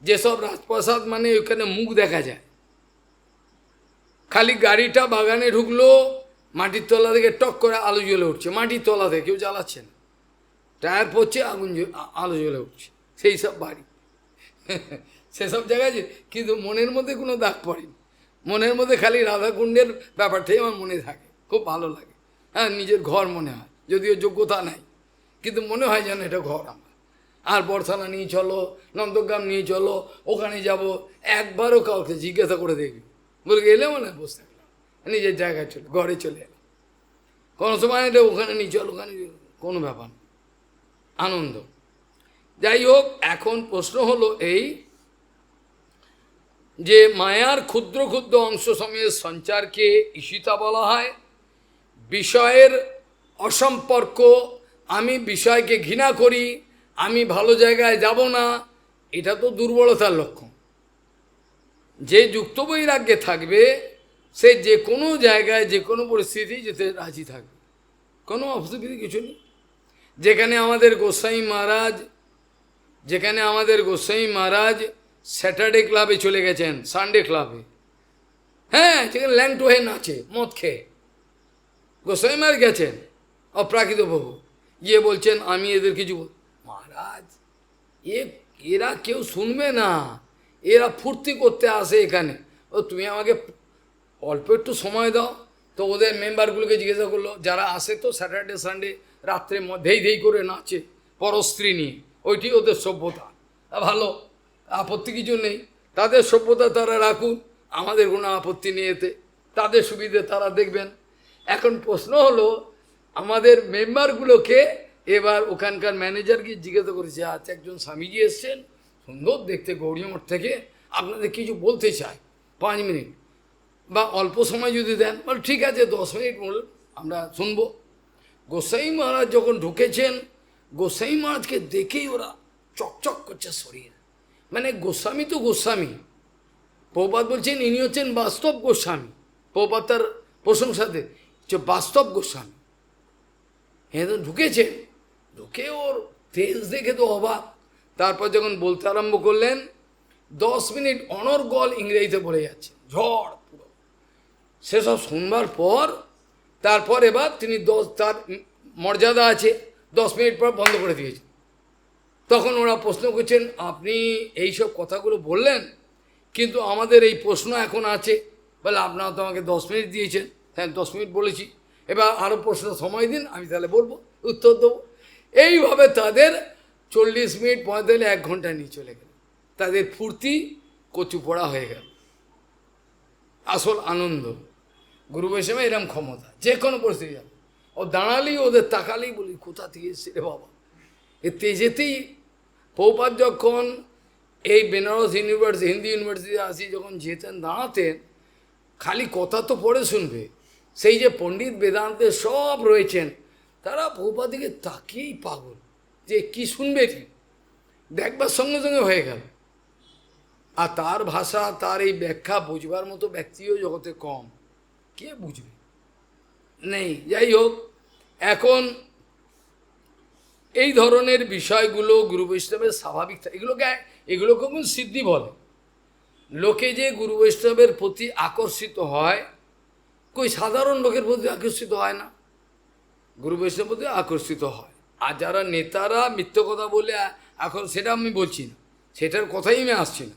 A: যেসব রাজপ্রাসাদ মানে ওখানে মুখ দেখা যায়, খালি গাড়িটা বাগানে ঢুকলো মাটির তলা থেকে টক করে আলো জ্বলে উঠছে, মাটির তলা থেকে কেউ জ্বালাচ্ছে না, টায়ার পড়ছে আগুন আলো জ্বলে উঠছে, সেই সব বাড়ি সেসব জায়গায়, কিন্তু মনের মধ্যে কোনো দাগ পড়েনি, মনের মধ্যে খালি রাধাকুণ্ডের ব্যাপারটাই আমার মনে থাকে, খুব ভালো লাগে। হ্যাঁ, নিজের ঘর মনে হয়, যদিও যোগ্যতা নাই, কিন্তু মনে হয় যেন এটা ঘর আমার। আর বর্ষানা নিয়ে চলো, নন্দগ্রাম নিয়ে চলো, ওখানে যাব, একবারও কাউকে জিজ্ঞাসা করে দেখবি, বলে গেলে মানে বসে থাকলাম, নিজের জায়গায় চলে ঘরে চলে এলাম, কোনো সময় এটা ওখানে নিয়ে চলো, ওখানে কোনো ব্যাপার না, আনন্দ। যাই হোক, এখন প্রশ্ন হলো এই যে মায়ার ক্ষুদ্র ক্ষুদ্র অংশ সময়ের সঞ্চারকে ঈশিতা বলা হয়, বিষয়ের অসম্পর্ক, আমি বিষয়কে ঘৃণা করি, আমি ভালো জায়গায় যাব না, এটা তো দুর্বলতার লক্ষণ। যে যুক্ত বৈরাগ্যে থাকবে সে যে কোনো জায়গায় যে কোনো পরিস্থিতি যেতে রাজি থাকবে, কোনো অসুবিধা কিছু নেই। যেখানে আমাদের গোস্বামী মহারাজ স্যাটারডে ক্লাবে চলে গেছেন, সানডে ক্লাবে, হ্যাঁ, যেখানে ল্যাংটো হয়ে নাচে মদ খেয়ে, গোস্বামী মহারাজ গেছেন অপ্রাকৃত বহু, গিয়ে বলছেন আমি এদের কিছু, মহারাজ এরা কেউ শুনবে না, এরা ফুর্তি করতে আসে এখানে, ও তুমি আমাকে অল্প একটু সময় দাও। তো ওদের মেম্বারগুলোকে জিজ্ঞাসা করলো, যারা আসে তো স্যাটারডে সানডে রাত্রে ধেই ধেই করে নাচে পরস্ত্রী নিয়ে, ওইটি ওদের সভ্যতা, ভালো, আপত্তি কিছু নেই, তাদের সভ্যতা তারা রাখুন, আমাদের কোনো আপত্তি নেই এতে, তাদের সুবিধে তারা দেখবেন। এখন প্রশ্ন হলো আমাদের মেম্বারগুলোকে, এবার ওখানকার ম্যানেজারকে জিজ্ঞাসা করেছে, আচ্ছা একজন স্বামীজি এসছেন সুন্দর দেখতে গৌরীমঠ থেকে, আপনাদের কিছু বলতে চাই, 5 মিনিট বা অল্প সময় যদি দেন, বল ঠিক আছে 10 মিনিট বলুন, আমরা শুনবো। গোস্বামী মহারাজ যখন ঢুকেছেন, গোস্বামী মহারাজকে দেখেই ওরা চকচক করছে শরীর, মানে গোস্বামী তো গোস্বামী, প্রভুপাদ বলছেন ইনি হচ্ছেন বাস্তব গোস্বামী, প্রভুপাদ তার প্রশংসাতে যে বাস্তব গোস্বামী, হ্যাঁ তো ঢুকেছে, ঢুকে ওর তেজ দেখে তো অবাক। তারপর যখন বলতে আরম্ভ করলেন 10 মিনিট অনর্গল ইংরেজিতে বলে যাচ্ছে, ঝড় পুরো, সেসব শুনবার পর তারপর এবার তিনি তার মর্যাদা আছে 10 মিনিট পর বন্ধ করে দিয়েছেন। তখন ওরা প্রশ্ন করছেন আপনি এইসব কথাগুলো বললেন, কিন্তু আমাদের এই প্রশ্ন এখন আছে, বলে আপনারা তো আমাকে 10 মিনিট দিয়েছেন, হ্যাঁ 10 মিনিট বলেছি, এবার আরও প্রশ্ন সময় দিন, আমি তাহলে বলবো, উত্তর দেবো। এইভাবে তাদের 40 মিনিট 45 1 ঘন্টা নিয়ে চলে গেল, তাদের ফুর্তি কচু পড়া হয়ে গেল। আসল আনন্দ গুরু বৈষ্ণবে এরম ক্ষমতা, যে কোনো পরিস্থিতি যাবে, ও দাঁড়ালেই ওদের তাকালেই বলি কোথা থেকে এসছে রে বাবা, এ তেজেতেই। প্রভুপাদ যখন এই বেনারস ইউনিভার্সিটি, হিন্দি ইউনিভার্সিটি আসি যখন যেতেন দাঁড়াতেন, খালি কথা তো পড়ে শুনবে, সেই যে পণ্ডিত বেদান্তে সব রয়েছেন, তারা প্রভুপাদ দিকে তাকিয়েই পাগল, যে কি শুনবে ঠিক, দেখবার সঙ্গে সঙ্গে হয়ে গেল। আর তার ভাষা, তার এই ব্যাখ্যা বুঝবার মতো ব্যক্তিও জগতে কম, কে বুঝবে নেই। যাই হোক, এখন এই ধরনের বিষয়গুলো গুরু বৈষ্ণবের স্বাভাবিক, এগুলোকে কোন সিদ্ধি বলে। লোকে যে গুরু বৈষ্ণবের প্রতি আকর্ষিত হয়, কই সাধারণ লোকের প্রতি আকর্ষিত হয় না, গুরু বৈষ্ণবের প্রতি আকর্ষিত হয়। আর যারা নেতারা মিথ্য কথা বলে, এখন সেটা আমি বলছি না, সেটার কথাই আমি আসছি না,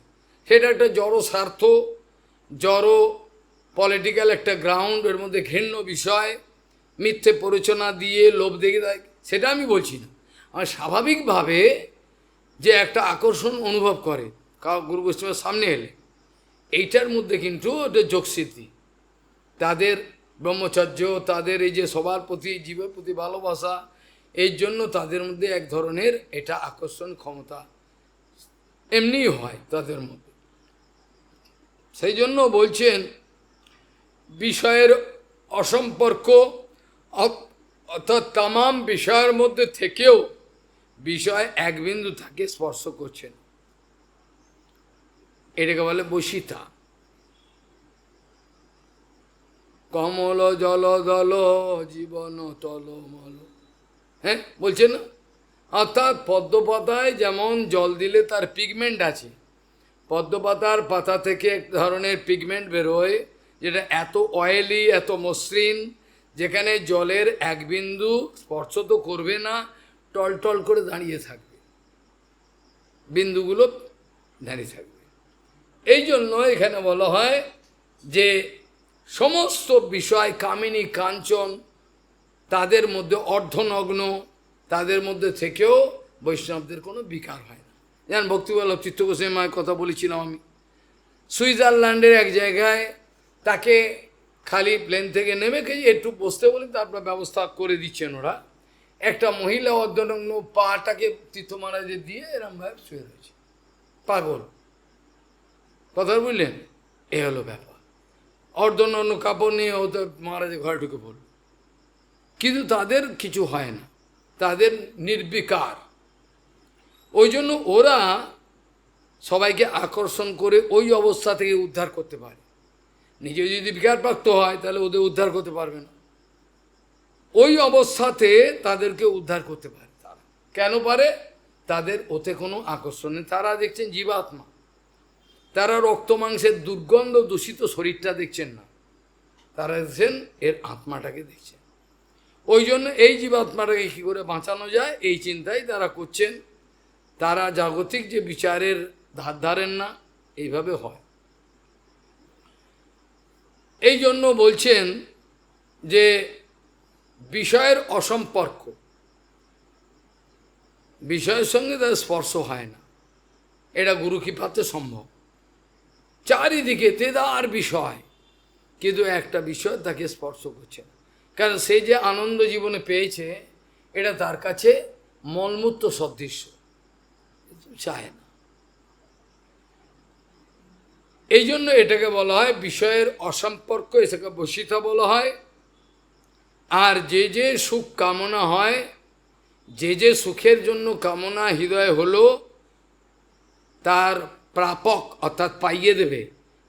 A: সেটা একটা জড় স্বার্থ, জড় পলিটিক্যাল একটা গ্রাউন্ড, এর মধ্যে ঘৃণ্য বিষয়, মিথ্যে প্ররোচনা দিয়ে লোভ দেখে দেয়, সেটা আমি বলছি না। আর স্বাভাবিকভাবে যে একটা আকর্ষণ অনুভব করে গুরু বৈষ্ণবের সামনে এলে, এইটার মধ্যে কিন্তু এটা যোগসিদ্ধি, তাদের ব্রহ্মচর্য, তাদের এই যে সবার প্রতি জীবের প্রতি ভালোবাসা, এই জন্য তাদের মধ্যে এক ধরনের এটা আকর্ষণ ক্ষমতা এমনিই হয় তাদের মধ্যে। সেই জন্য বলছেন বিষয়ের অসম্পর্ক, অর্থাৎ তামাম বিষয়ের মধ্যে থেকেও বিষয় এক বিন্দু থাকে স্পর্শ করছেন, এটাকে বলে বশিতা। কমল জল দল জীবন তলমল, হ্যাঁ বলছে না? অর্থাৎ পদ্মপাতায় যেমন জল দিলে তার পিগমেন্ট আছে, পদ্মপাতার পাতা থেকে এক ধরনের পিগমেন্ট বেরোয়, যেটা এত অয়েলি, এত মসৃণ, যেখানে জলের এক বিন্দু স্পর্শ তো করবে না, টলটল করে দাঁড়িয়ে থাকবে, বিন্দুগুলো দাঁড়িয়ে থাকবে। এই জন্য এখানে বলা হয় যে সমস্ত বিষয় কামিনী কাঞ্চন, তাদের মধ্যে অর্ধনগ্ন, তাদের মধ্যে থেকেও বৈষ্ণবদের কোনো বিকার হয় না। যেমন ভক্তিবল্লভ চিত্ত গোস্বামীর কথা বলেছিলাম আমি, সুইজারল্যান্ডের এক জায়গায় তাকে খালি প্লেন থেকে নেমে একটু বসতে বলে তারপর ব্যবস্থা করে দিচ্ছেন ওরা, একটা মহিলা অর্ধনগ্ন পাটাকে তীর্থ মহারাজে দিয়ে এরমভাবে শুয়ে রয়েছে, পাগল, কথা বুঝলেন? এ হলো ব্যাপার। অর্ধনগ্ন কাপড় নিয়ে হতো মহারাজের ঘরে ঢুকে পড়ল, কিন্তু তাদের কিছু হয় না, তাদের নির্বিকার। ওই জন্য ওরা সবাইকে আকর্ষণ করে ওই অবস্থা থেকে উদ্ধার করতে পারে। নিজে যদি বিকারপ্রাপ্ত হয় তাহলে ওদের উদ্ধার করতে পারবে না, ওই অবস্থাতে তাদেরকে উদ্ধার করতে পারে তারা। কেন পারে? তাদের ওতে কোনো আকর্ষণ নেই, তারা দেখছেন জীবাত্মা, তারা রক্ত মাংসের দুর্গন্ধ দূষিত শরীরটা দেখছেন না, তারা দেখছেন এর আত্মাটাকে দেখছেন। ওই জন্য এই জীবাত্মাটাকে কী করে বাঁচানো যায় এই চিন্তাই তারা করছেন, তারা জাগতিক যে বিচারের ধার ধারেন না, এইভাবে হয়। এই জন্য বলছেন যে বিষয়ের অসম্পর্ক, বিষয়ের সঙ্গে তাদের স্পর্শ হয় না, এটা গুরু কৃপাতে সম্ভব। চারিদিকে তেদার বিষয়, কিন্তু একটা বিষয় তাকে স্পর্শ করছে না, কারণ সে যে আনন্দ জীবনে পেয়েছে এটা তার কাছে মলমূত্র সদৃশ্য, চায় না। এই জন্য এটাকে বলা হয় বিষয়ের অসম্পর্ক, এটাকে বশিতা বলা হয়। আর যে যে সুখ কামনা হয়, যে যে সুখের জন্য কামনা হৃদয় হলো, তার প্রাপক অর্থাৎ পাইয়ে দেবে।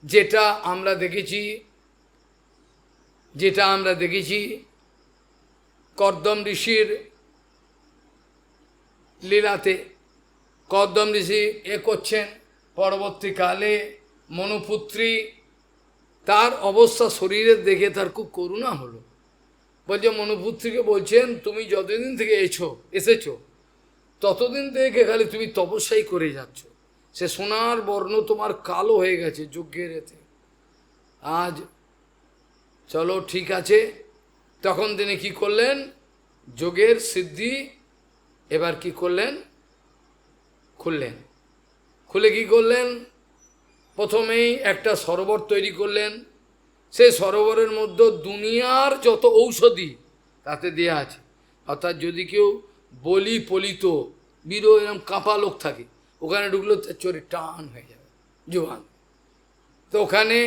A: যেটা আমরা দেখেছি কর্দম ঋষির লীলাতে, কর্দম ঋষি করছেন, পরবর্তীকালে মনুপুত্রী, তার অবস্থা শরীরের দেখে তার খুব করুণা হলো, বলছে মনুপুত্রীকে বলছেন তুমি যতদিন থেকে এসেছো ততদিন থেকে খালি তুমি তপস্যাই করে যাচ্ছ, সে সোনার বর্ণ তোমার কালো হয়ে গেছে যজ্ঞের এতে, আজ চলো ঠিক আছে। তখন তিনি কি করলেন? যোগের সিদ্ধি এবার কি করলেন? খুলে কি করলেন? প্রথমেই একটা সরোবর তৈরি করলেন, সেই সরোবরের মধ্যে দুনিয়ার যত ঔষধি তাতে দেয়া আছে। অর্থাৎ যদি কেউ বলি পলিত বিরো এরকম কাঁপা লোক থাকে, ওখানে ঢুকলো চোরে টান হয়ে যাবে জোয়ান। তো ওখানে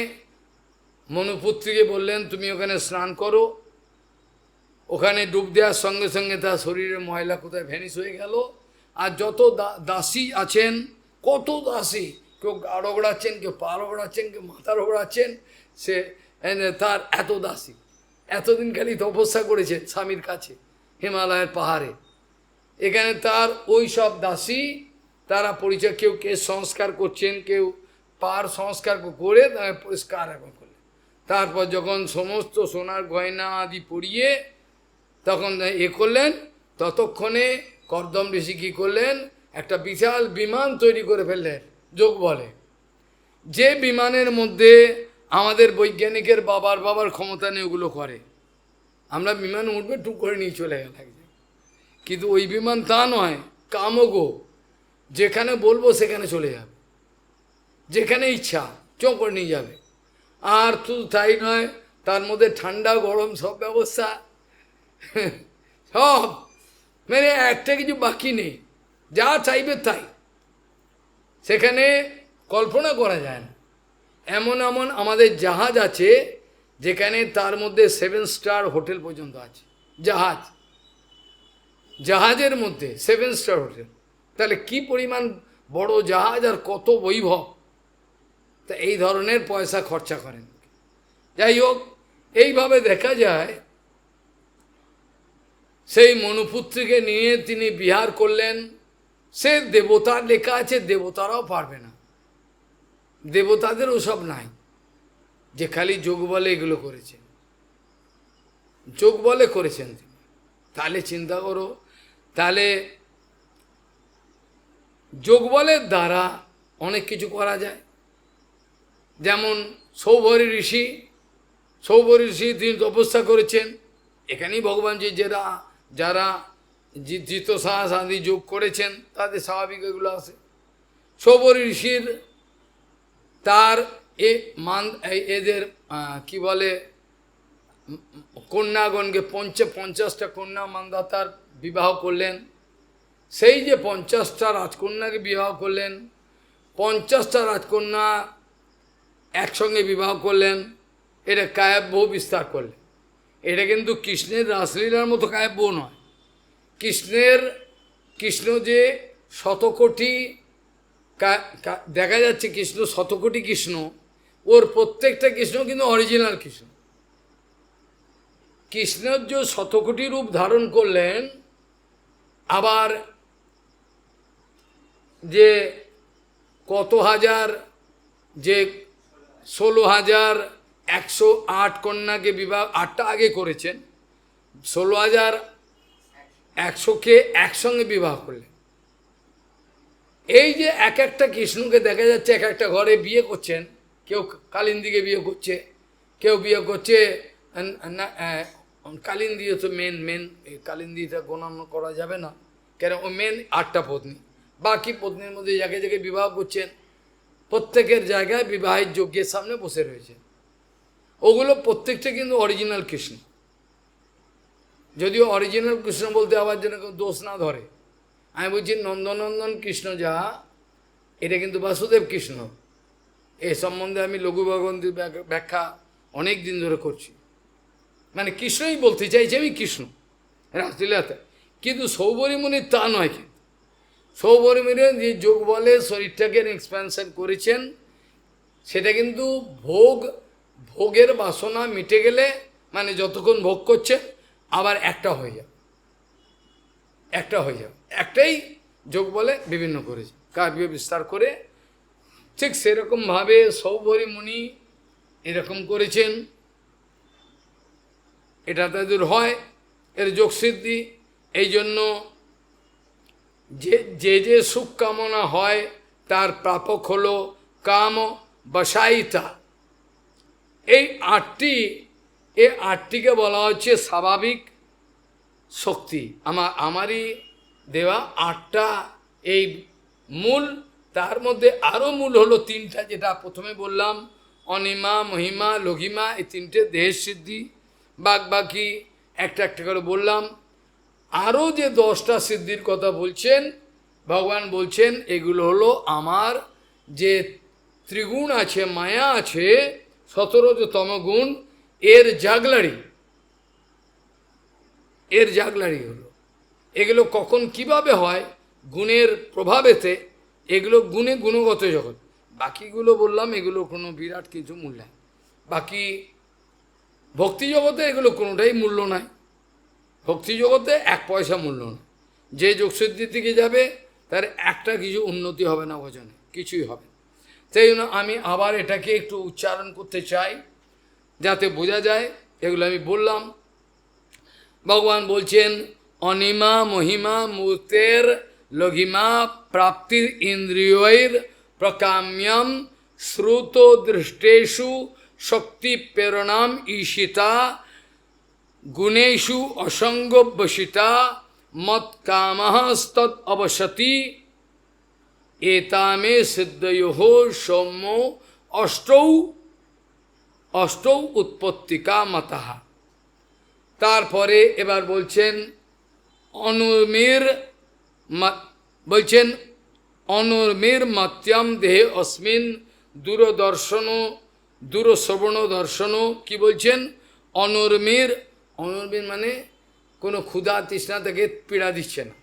A: মনুপুত্রীকে বললেন তুমি ওখানে স্নান করো, ওখানে ডুব দেওয়ার সঙ্গে সঙ্গে তার শরীরের ময়লা কোথায় ভ্যানিশ হয়ে গেল। আর যত দাসী আছেন, কত দাসী, কেউ গা রগড়াচ্ছেন, কেউ পা রগড়াচ্ছেন, কেউ মাথা রগড়াচ্ছেন, সে তার এত দাসী, এতদিন খালি তপস্যা করেছে স্বামীর কাছে হিমালয়ের পাহাড়ে, এখানে তার ওই সব দাসী তারা পরিচয়, কেউ কেশ সংস্কার করছেন, কেউ পার সংস্কার করে তাকে পরিষ্কার এখন করলেন। তারপর যখন সমস্ত সোনার গয়না আদি পরিয়ে তখন করলেন, ততক্ষণে কর্দম ঋষি কী করলেন, একটা বিশাল বিমান তৈরি করে ফেললেন যোগ বলে, যে বিমানের মধ্যে আমাদের বৈজ্ঞানিকের বাবার ক্ষমতা নেই ওগুলো করে। আমরা বিমান উঠবে টুক করে নিয়ে চলে গেল, কিন্তু ওই বিমান তা নয়, কামগো, যেখানে বলবো সেখানে চলে যাবে, যেখানে ইচ্ছা চোখ করে নিয়ে যাবে। আর শুধু তাই নয়, তার মধ্যে ঠান্ডা গরম সব ব্যবস্থা, সব মানে একটা কিছু বাকি নেই, যা চাইবে তাই, সেখানে কল্পনা করা যায় না। এমন এমন আমাদের জাহাজ আছে যেখানে তার মধ্যে 7 স্টার হোটেল পর্যন্ত আছে, জাহাজের মধ্যে 7 স্টার হোটেল। তাহলে কি পরিমাণ বড় জাহাজ আর কত বৈভব, তা এই ধরনের পয়সা খরচা করেন। যাই হোক, এইভাবে দেখা যায় সেই মনুপুত্রকে নিয়ে তিনি বিহার করলেন। সে দেবতার লেখা আছে, দেবতারাও পারবে না, দেবতাদের ওসব নাই, যে খালি যোগ বলে এগুলো করেছেন, যোগ বলে করেছেন তিনি। তাহলে চিন্তা করো, তাহলে যোগ বলের দ্বারা অনেক কিছু করা যায়। যেমন সৌভরী ঋষি তিনি তপস্যা করেছেন, এখানেই ভগবান যারা জিত সাহস আদি যোগ করেছেন তাদের স্বাভাবিক এগুলো আছে। সৌভরী ঋষির তার এদের কি বলে কন্যাগণকে 50টা কন্যা মানদাতার বিবাহ করলেন। সেই যে 50টা রাজকন্যাকে বিবাহ করলেন, 50টা রাজকন্যা একসঙ্গে বিবাহ করলেন, এটা কাব্য বিস্তার করলেন। এটা কিন্তু কৃষ্ণের রাসলীলার মতো কাব্য নয়। কৃষ্ণ যে শতকোটি দেখা যাচ্ছে, কৃষ্ণ শতকোটি কৃষ্ণ, ওর প্রত্যেকটা কৃষ্ণ কিন্তু অরিজিনাল কৃষ্ণ। কৃষ্ণের যে শতকোটি রূপ ধারণ করলেন, আবার যে কত হাজার, যে 16,108 কন্যাকে বিবাহ 8টা আগে করেছেন, 16,100কে একসঙ্গে বিবাহ করলেন। এই যে এক একটা কৃষ্ণকে দেখা যাচ্ছে এক একটা ঘরে বিয়ে করছেন, কেউ কালিন্দীকে বিয়ে করছে, কেউ বিয়ে করছে কালিন্দী তো মেন কালিন্দীটা গণনা করা যাবে না, কেন ও মেন 8টা পত্নী, বাকি পত্নীর মধ্যে যাকে যাকে বিবাহ করছেন প্রত্যেকের জায়গায় বিবাহের যজ্ঞের সামনে বসে রয়েছে। ওগুলো প্রত্যেকটা কিন্তু অরিজিনাল কৃষ্ণ। যদিও অরিজিনাল কৃষ্ণ বলতে আবার যেন কেউ দোষ না ধরে, আমি বলছি নন্দনন্দন কৃষ্ণ যা, এটা কিন্তু বাসুদেব কৃষ্ণ। এ সম্বন্ধে আমি লঘু ভগবন্তীর ব্যাখ্যা অনেক দিন ধরে করছি, মানে কৃষ্ণই বলতে চাইছি আমি কৃষ্ণ রাসলীলাতে। কিন্তু সৌবরী মুনির তা নয়, কিন্তু সৌবরী মুনি যে যোগ বলে শরীরটাকে এক্সপ্যানশন করেছেন, সেটা কিন্তু ভোগের বাসনা মিটে গেলে, মানে যতক্ষণ ভোগ করছে আবার একটা হয়ে যাবে, একটাই যোগ বলে বিভিন্ন করেছে, কাব্য বিস্তার করে। ঠিক সেরকমভাবে সৌবরী মুনি এরকম করেছেন। এটা তাদের হয় এর যোগসিদ্ধি। এই জন্য যে সুখ কামনা হয় তার প্রাপক হলো কাম বসায়িতা। এই আটটিকে বলা হচ্ছে স্বাভাবিক শক্তি। আমারই দেওয়া 8টা এই মূল, তার মধ্যে আরও মূল হলো 3টা, যেটা প্রথমে বললাম, অনিমা, মহিমা, লঘিমা, এই 3টে দেহের সিদ্ধি। বাকি একটা করে বললাম। আরও যে 10টা সিদ্ধির কথা বলছেন ভগবান, বলছেন এগুলো হলো আমার যে ত্রিগুণ আছে, মায়া আছে, 17তম গুণ, এর জাগলারি হলো। এগুলো কখন কিভাবে হয়, গুণের প্রভাবেতে, এগুলো গুণগত জগৎ। বাকিগুলো বললাম এগুলো কোনো বিরাট কিছু মূল্য নাই। বাকি ভক্তি জগতে এগুলো কোনোটাই মূল্য নাই, ভক্তি জগতে 1 পয়সা মূল্য না। যে যোগসিদ্ধির দিকে যাবে তার একটা কিছু উন্নতি হবে না ভজনে, কিছুই হবে। সেই জন্য আমি আবার এটাকে একটু উচ্চারণ করতে চাই যাতে বোঝা যায়। এগুলো আমি বললাম। ভগবান বলছেন অনিমা মহিমা মূর্তের লঘিমা প্রাপ্তির ইন্দ্রিয়ৈর প্রকাম্যম শ্রুত দৃষ্টেষু শক্তি প্রেরণাম ঈশিতা গুণেষু অসঙ্গবশিতা মত কামস্তদ অবসতি এতামে সিদ্ধয়োঃ সৌম্য অষ্টৌ উৎপত্তিকা মতঃ। তারপরে এবার বলছেন অনুর্মির মত্যম দেহে অস্মিন দূরশ্রবণ দর্শন। কি বলছেন? অনুর্মির মানে কোনো ক্ষুধা তৃষ্ণা থেকে পীড়া দিচ্ছে না।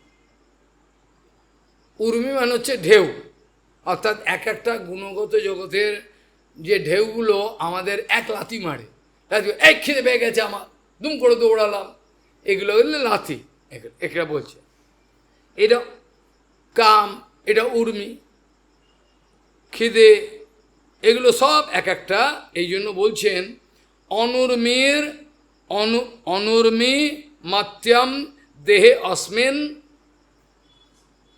A: উর্মি মানে হচ্ছে ঢেউ, অর্থাৎ এক একটা গুণগত জগতের যে ঢেউগুলো আমাদের এক লাথি মারে, এক খিদে পেয়ে গেছে আমার, দুম করে দৌড়ালাম, এগুলো হলে লাথি, একটা বলছে। এটা কাম, এটা উর্মি, খিদে, এগুলো সব এক একটা। এই জন্য বলছেন অনুর্মি মাত্যম দেহে অস্মিন।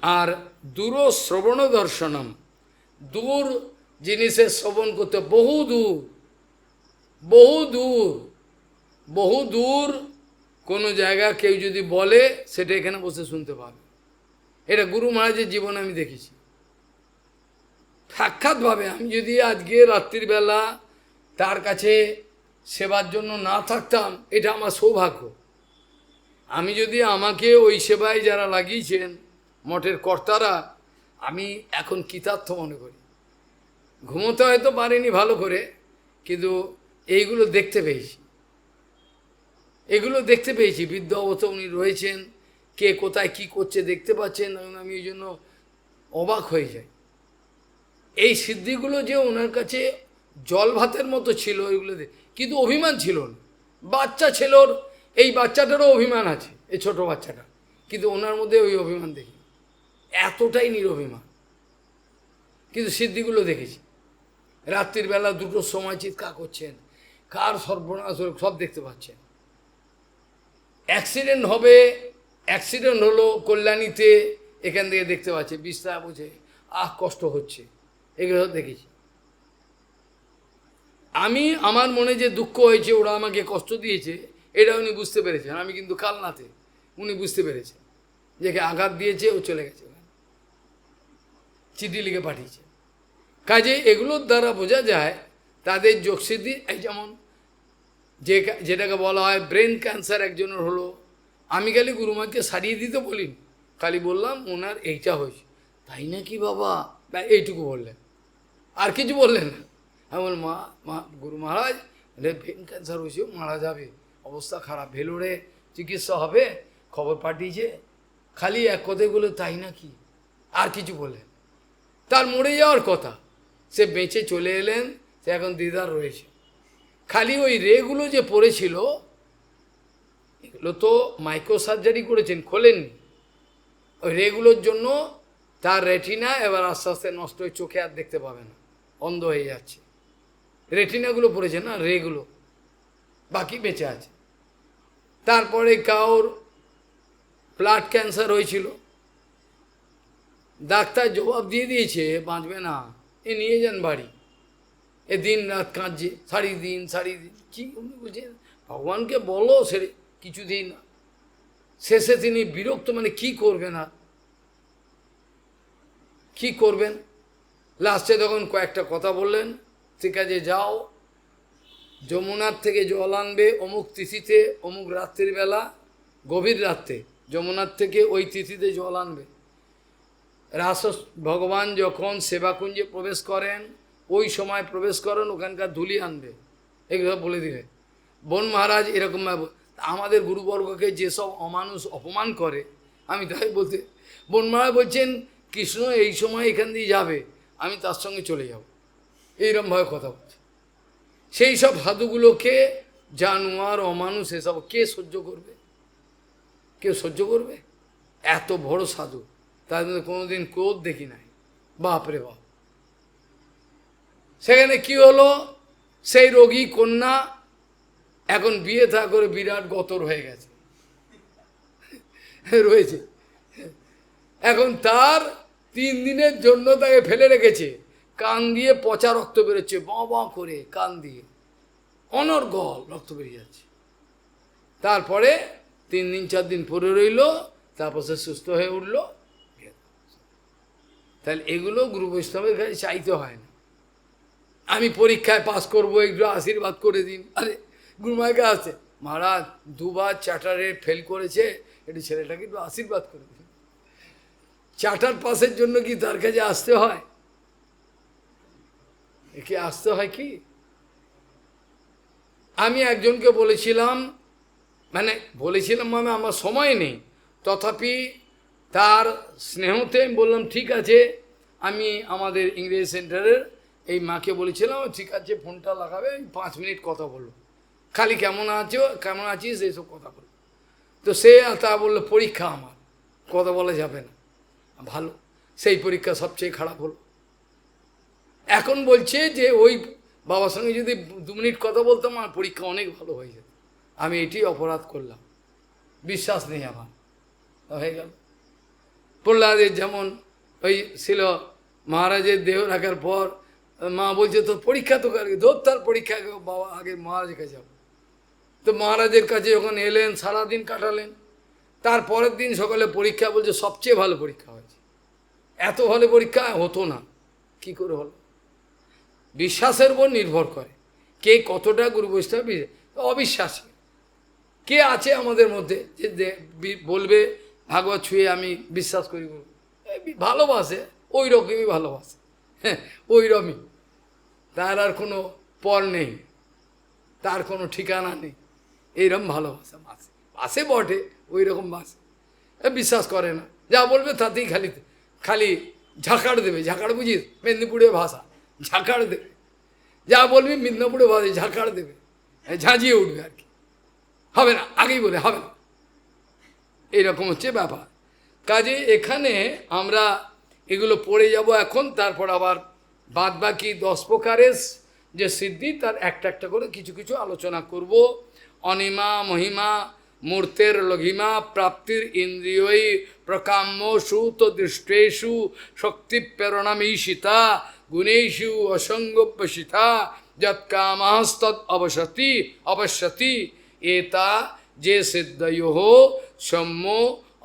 A: আর দূর শ্রবণ দর্শনম, দূর জিনিসের শ্রবণ করতে, বহু দূর বহু দূর কোনো জায়গা কেউ যদি বলে সেটা এখানে বসে শুনতে পাবে। এটা গুরু মহারাজের জীবনে আমি দেখেছি সাক্ষাৎভাবে। আমি যদি আজকে রাত্রিবেলা তার কাছে সেবার জন্য না থাকতাম, এটা আমার সৌভাগ্য। আমি যদি আমাকে ওই সেবায় যারা লাগিয়েছেন মঠের কর্তারা, আমি এখন কৃতার্থ মনে করি। ঘুমোতে হয়তো পারিনি ভালো করে, কিন্তু এইগুলো দেখতে পেয়েছি। বৃদ্ধ অবস্থা উনি রয়েছেন, কে কোথায় কি করছে দেখতে পাচ্ছেন। আমি এই জন্য অবাক হয়ে যাই। এই সিদ্ধিগুলো যে ওনার কাছে জল ভাতের মতো ছিল, এগুলো কিন্তু অভিমান ছিল না। বাচ্চা ছেলের, এই বাচ্চাটারও অভিমান আছে, এই ছোট বাচ্চাটা, কিন্তু ওনার মধ্যে ওই অভিমান দেখি, এতটাই নিরভিমান। কিন্তু সিদ্ধিগুলো দেখেছি। রাত্রির বেলা 2টোর সময় চিৎকার করছেন, কার সর্বনাশ সব দেখতে পাচ্ছেন। অ্যাক্সিডেন্ট হলো কল্যাণীতে, এখান থেকে দেখতে পাচ্ছে, বিস্তার বোঝে, কষ্ট হচ্ছে, এগুলো দেখেছি। আমার মনে যে দুঃখ হয়েছে, ওরা আমাকে কষ্ট দিয়েছে, এটা উনি বুঝতে পেরেছেন। আমি কিন্তু কালনাতে, উনি বুঝতে পেরেছেন যে আঘাত দিয়েছে, ও চলে গেছে, চিঠি লিখে পাঠিয়েছে। কাজে এগুলোর দ্বারা বোঝা যায় তাদের যোগসিদ্ধি। এই যেমন যেটাকে বলা হয় ব্রেন ক্যান্সার একজনের হলো, আমি খালি গুরুমাকে সারিয়ে দিতে বলিনি, খালি বললাম ওনার এইটা হয়েছে। তাই নাকি বাবা, এইটুকু বললেন, আর কিছু বললেন না। আমি বল গুরু মহারাজ ব্রেন ক্যান্সার হয়েছে, মারা যাবে, অবস্থা খারাপ, ভেলোরে চিকিৎসা হবে, খবর পাঠিয়েছে। খালি এক কথাই বলে তাই নাকি, আর কিছু বললেন। তার মরে যাওয়ার কথা, সে বেঁচে চলে এলেন, সে এখন দিদার রয়েছে। খালি ওই রেগুলো যে পড়েছিল, এগুলো তো মাইক্রো সার্জারি করেছেন, খোলেননি। ওই রেগুলোর জন্য তার রেটিনা এবার আস্তে আস্তে নষ্ট হয়ে চোখে আর দেখতে পাবে না, অন্ধ হয়ে যাচ্ছে। রেটিনাগুলো পড়েছে না, রেগুলো, বাকি বেঁচে আছে। তারপরে কাউর ব্লাড ক্যান্সার হয়েছিল, ডাক্তার জবাব দিয়ে দিয়েছে বাঁচবে না, এ নিয়ে যান বাড়ি। এ দিন রাত কাঁদছে, সারি দিন কি বলছে, ভগবানকে বলো সেরে কিছুদিন। শেষে তিনি বিরক্ত, মানে কি করবেন, আর কি করবেন। লাস্টে তখন কয়েকটা কথা বললেন, ঠিক আছে যাও, যমুনার থেকে জল আনবে অমুক তিথিতে, অমুক রাত্রির বেলা, গভীর রাত্রে যমুনার থেকে ওই তিথিতে জল আনবে। ভগবান যখন সেবাকুঞ্জে প্রবেশ করেন, ওই সময় প্রবেশ করেন, ওখানকার ধুলি আনবে, এগুলো বলে দিলেন। বন মহারাজ এরকম আমাদের গুরুবর্গকে যেসব অমানুষ অপমান করে, আমি তাই বলতে, বন মহারাজ বলছেন কৃষ্ণ এই সময় এখান দিয়ে যাবে, আমি তার সঙ্গে চলে যাব, এইরকমভাবে কথা বলছে। সেই সব সাধুগুলোকে, জানোয়ার অমানুষ এসব কে সহ্য করবে? কেউ সহ্য করবে? এত বড় সাধু, তার মধ্যে কোনোদিন ক্রোধ দেখি নাই, বাপরে বাপ। সেখানে কি হলো, সেই রোগী কন্যা এখন বিয়ে থা করে বিরাট গতর হয়ে গেছে, রয়েছে। এখন তার 3 দিনের জন্য তাকে ফেলে রেখেছে, কান দিয়ে পচা রক্ত বেরোচ্ছে, বাঁ বাঁ করে কান দিয়ে অনর্গল রক্ত বেরিয়ে যাচ্ছে। তারপরে 3 দিন 4 দিন পরে রইল, তারপর সে সুস্থ হয়ে উঠল। তাহলে এগুলো গুরু বৈষ্ণবের কাছে চাইতে হয় না। আমি পরীক্ষায় পাস করবো, একটু আশীর্বাদ করে দিন। আরে গুরুমায়ের কাছে আছে, মহারাজ 2বার চার্টারে ফেল করেছে, একটু ছেলেটাকে একটু আশীর্বাদ করে দিন। চার্টার পাসের জন্য কি তার কাছে আসতে হয়? কি আসতে হয় কি? আমি একজনকে বলেছিলাম, মানে আমার সময় নেই, তথাপি তার স্নেহতে আমি বললাম ঠিক আছে, আমি আমাদের ইংরেজি সেন্টারের এই মাকে বলেছিলাম ঠিক আছে ফোনটা লাগাবে, আমি 5 মিনিট কথা বলবো, খালি কেমন আছো, কেমন আছিস এইসব কথা বলবো। তো সে তা বললো পরীক্ষা আমার, কথা বলা যাবে না। ভালো, সেই পরীক্ষা সবচেয়ে খারাপ হলো। এখন বলছে যে ওই বাবার সঙ্গে যদি 2 মিনিট কথা বলতাম আমার পরীক্ষা অনেক ভালো হয়ে যেত। আমি এটি অপরাধ করলাম, বিশ্বাস নেই আমার, হয়ে গেল। প্রহ্লাদের যেমন ওই ছিল, মহারাজের দেহ রাখার পর মা বলছে তোর পরীক্ষা তো ধর, তার পরীক্ষা বাবা আগে মহারাজের কাছে যাবো। তো মহারাজের কাছে যখন এলেন, সারাদিন কাটালেন, তার পরের দিন সকালে পরীক্ষা, বলছে সবচেয়ে ভালো পরীক্ষা হয়েছে। এত ভালো পরীক্ষা হতো না, কি করে হলো? বিশ্বাসের উপর নির্ভর করে কে কতটা গুরু বৈষ্ণব। অবিশ্বাসী কে আছে আমাদের মধ্যে যে বলবে ভাগবত ছুঁয়ে আমি বিশ্বাস করি, ভালোবাসে ওই রকমই ভালোবাসে, হ্যাঁ ওই রকমই, তার আর কোনো পর নেই, তার কোনো ঠিকানা নেই, এইরকম ভালোবাসা বাসে, বাসে বটে ওই রকম বাসে, বিশ্বাস করে না, যা বলবে তাতেই খালি খালি ঝাঁকাড় দেবে। ঝাঁকাড় বুঝিস মেদিনীপুরের ভাষা, ঝাঁকাড় দেবে, যা বলবি মেদিনীপুরের ভাষায় ঝাঁকাড় দেবে, ঝাঁঝিয়ে উঠবে আর কি, হবে না, আগেই বলে হবে না, এইরকম হচ্ছে ব্যাপার। কাজে এখানে আমরা এগুলো পড়ে যাব এখন, তারপর আবার বাদ বাকি 10 প্রকারের যে সিদ্ধি তার একটা একটা করে কিছু কিছু আলোচনা করব। অনিমা মহিমা মূর্তের লঘিমা প্রাপ্তির ইন্দ্রিয়ই প্রকাম্য সুত দৃষ্টেষু শক্তি প্রেরণামীশিতা গুণেষু অসঙ্গোপসিতা যৎকামাস্তদ অবসতি অবশ্যতি এতা যে সিদ্ধয়োঃ সম্য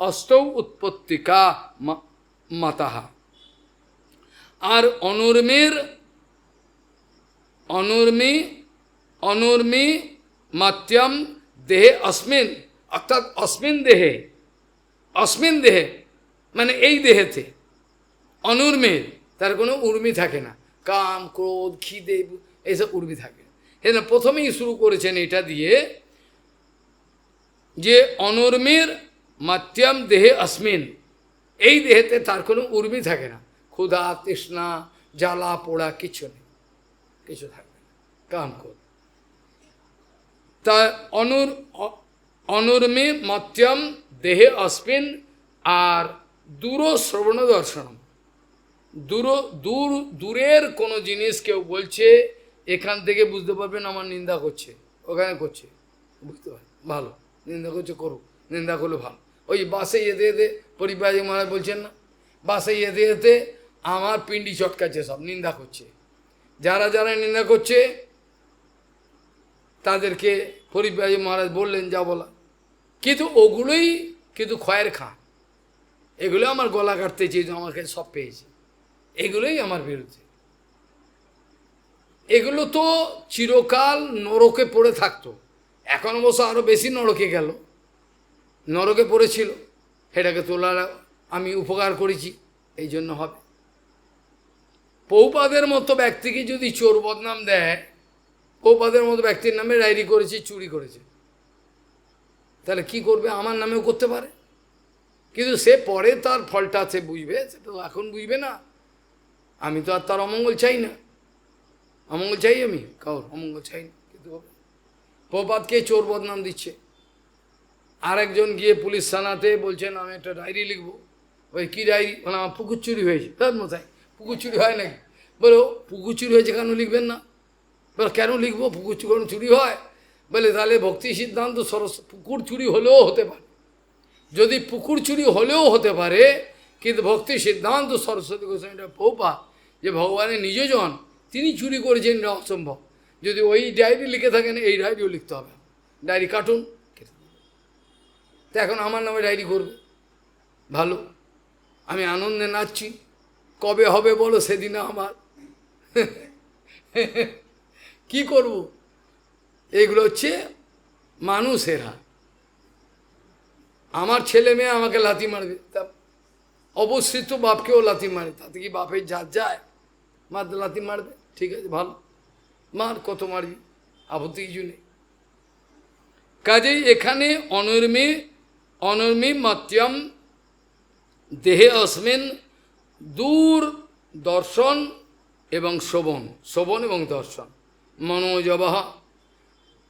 A: অষ্টৌ উৎপত্তিকা মাতাহা। আর অনুর্মি মাত্যম দেহে অস্মিন, অর্থাৎ অস্মিন দেহে মানে এই দেহেতে, অনুর্মের তার কোনো উর্মি থাকে না, কাম ক্রোধ খিদে এইসব উর্মি থাকে। এজন্য প্রথমেই শুরু করেছেন এটা দিয়ে যে অনুর্মির মাত্যম দেহে অস্মিন, এই দেহেতে তার কোনো উর্মি থাকে না, ক্ষুধা তৃষ্ণা জ্বালা পোড়া কিছু নেই, কিছু থাকবে না, কাম ক্রোধ। তা অনুর্মি মত্যম দেহে অস্মিন। আর দূর শ্রবণ দর্শনম, দূরের কোনো জিনিস কেউ বলছে, এখান থেকে বুঝতে পারবেন আমার নিন্দা করছে, ওখানে করছে, বুঝতে পারেন ভালো, নিন্দা করছে করুক, নিন্দা করলে ভালো। ওই বাসে যেতে পরিব্রাজক মহারাজ বলছেন না, বাসে যেতে আমার পিন্ডি চটকাচ্ছে, সব নিন্দা করছে, যারা যারা নিন্দা করছে তাদেরকে পরিব্রাজক মহারাজ বললেন যা বলা, কিন্তু ওগুলোই কিন্তু খয়ের খা, এগুলো আমার গলা কাটতে চেয়েছে, আমাকে সব পেয়েছে, এগুলোই আমার বিরুদ্ধে। এগুলো তো চিরকাল নরকে পড়ে থাকতো, এখন অবশ্য আরও বেশি নরকে গেল, নরকে পড়েছিল, সেটাকে তোলার আমি উপকার করেছি, এই জন্য হবে। পৌপাদের মতো ব্যক্তিকে যদি চোর বদনাম দেয়, পৌপাদের মতো ব্যক্তির নামে ডায়েরি করেছে, চুরি করেছে, তাহলে কি করবে? আমার নামেও করতে পারে, কিন্তু সে পরে তার ফলটা সে বুঝবে, সে তো এখন বুঝবে না। আমি তো আর তার অমঙ্গল চাই না, অমঙ্গল চাই আমি কারোর, অমঙ্গল চাই না, কিন্তু পৌপাদকে চোর বদনাম দিচ্ছে, আরেকজন গিয়ে পুলিশ থানাতে বলছেন আমি একটা ডায়েরি লিখবো। ওই কী ডায়েরি? মানে আমার পুকুর চুরি হয়েছে। তার মতায় পুকুর চুরি হয় নাকি? বলো পুকুর চুরি হয়েছে কেন লিখবেন না? বলো কেন লিখবো? পুকুর কোনো চুরি হয়? বলে তাহলে ভক্তি সিদ্ধান্ত সরস্বতী পুকুর চুরি হলেও হতে পারে, যদি পুকুর চুরি হলেও হতে পারে, কিন্তু ভক্তি সিদ্ধান্ত সরস্বতী গোস্বামীটা প্রভুপাদ যে ভগবানের নিজজন, তিনি চুরি করেছেন, এটা অসম্ভব। যদি ওই ডায়েরি লিখে থাকেন, এই ডায়েরিও লিখতে হবে, ডায়েরি কাটুন। তো এখন আমার নামে ডায়েরি করবে, ভালো, আমি আনন্দে নাচছি। কবে হবে বলো সেদিন আমার কি করব? এগুলো হচ্ছে মানুষেরা। আমার ছেলে মেয়ে আমাকে লাথি মারবে, তা অবশ্যই তো বাপকেও লাথি মারে, তাতে কি বাপের জাত যায়? মার লাথি মারবে, ঠিক আছে, ভালো, মার, কত মারবি, আপত্তি কিছু নেই। কাজেই এখানে অনর্মী মত্যম দেহে অস্মিন দূর দর্শন এবং শোভন এবং দর্শন মনোজবাহ,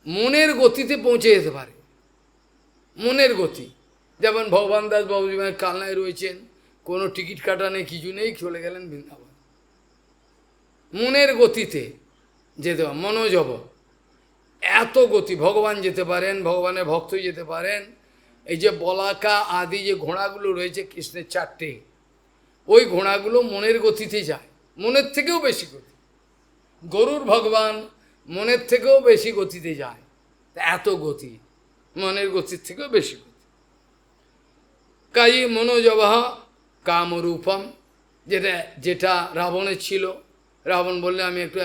A: মনের গতিতে পৌঁছে যেতে পারে। মনের গতি, যেমন ভগবান দাস বাবুজি কালনায় রয়েছেন, কোনো টিকিট কাটা নেই, কিছু নেই, চলে গেলেন বৃন্দাবন। মনের গতিতে যেতে পারে, মনোজব, এত গতি। ভগবান যেতে পারেন, ভগবানের ভক্তই যেতে পারেন। এই যে বলাকা আদি যে ঘোড়াগুলো রয়েছে কৃষ্ণের চারটে, ওই ঘোড়াগুলো মনের গতিতে যায়, মনের থেকেও বেশি গতি। গরুর ভগবান মনের থেকেও বেশি গতিতে যায়, এত গতি, মনের গতির থেকেও বেশি গতি। কাজী মনোজবাহ কামরূপম, যেটা রাবণের ছিল। রাবণ বললে আমি একটু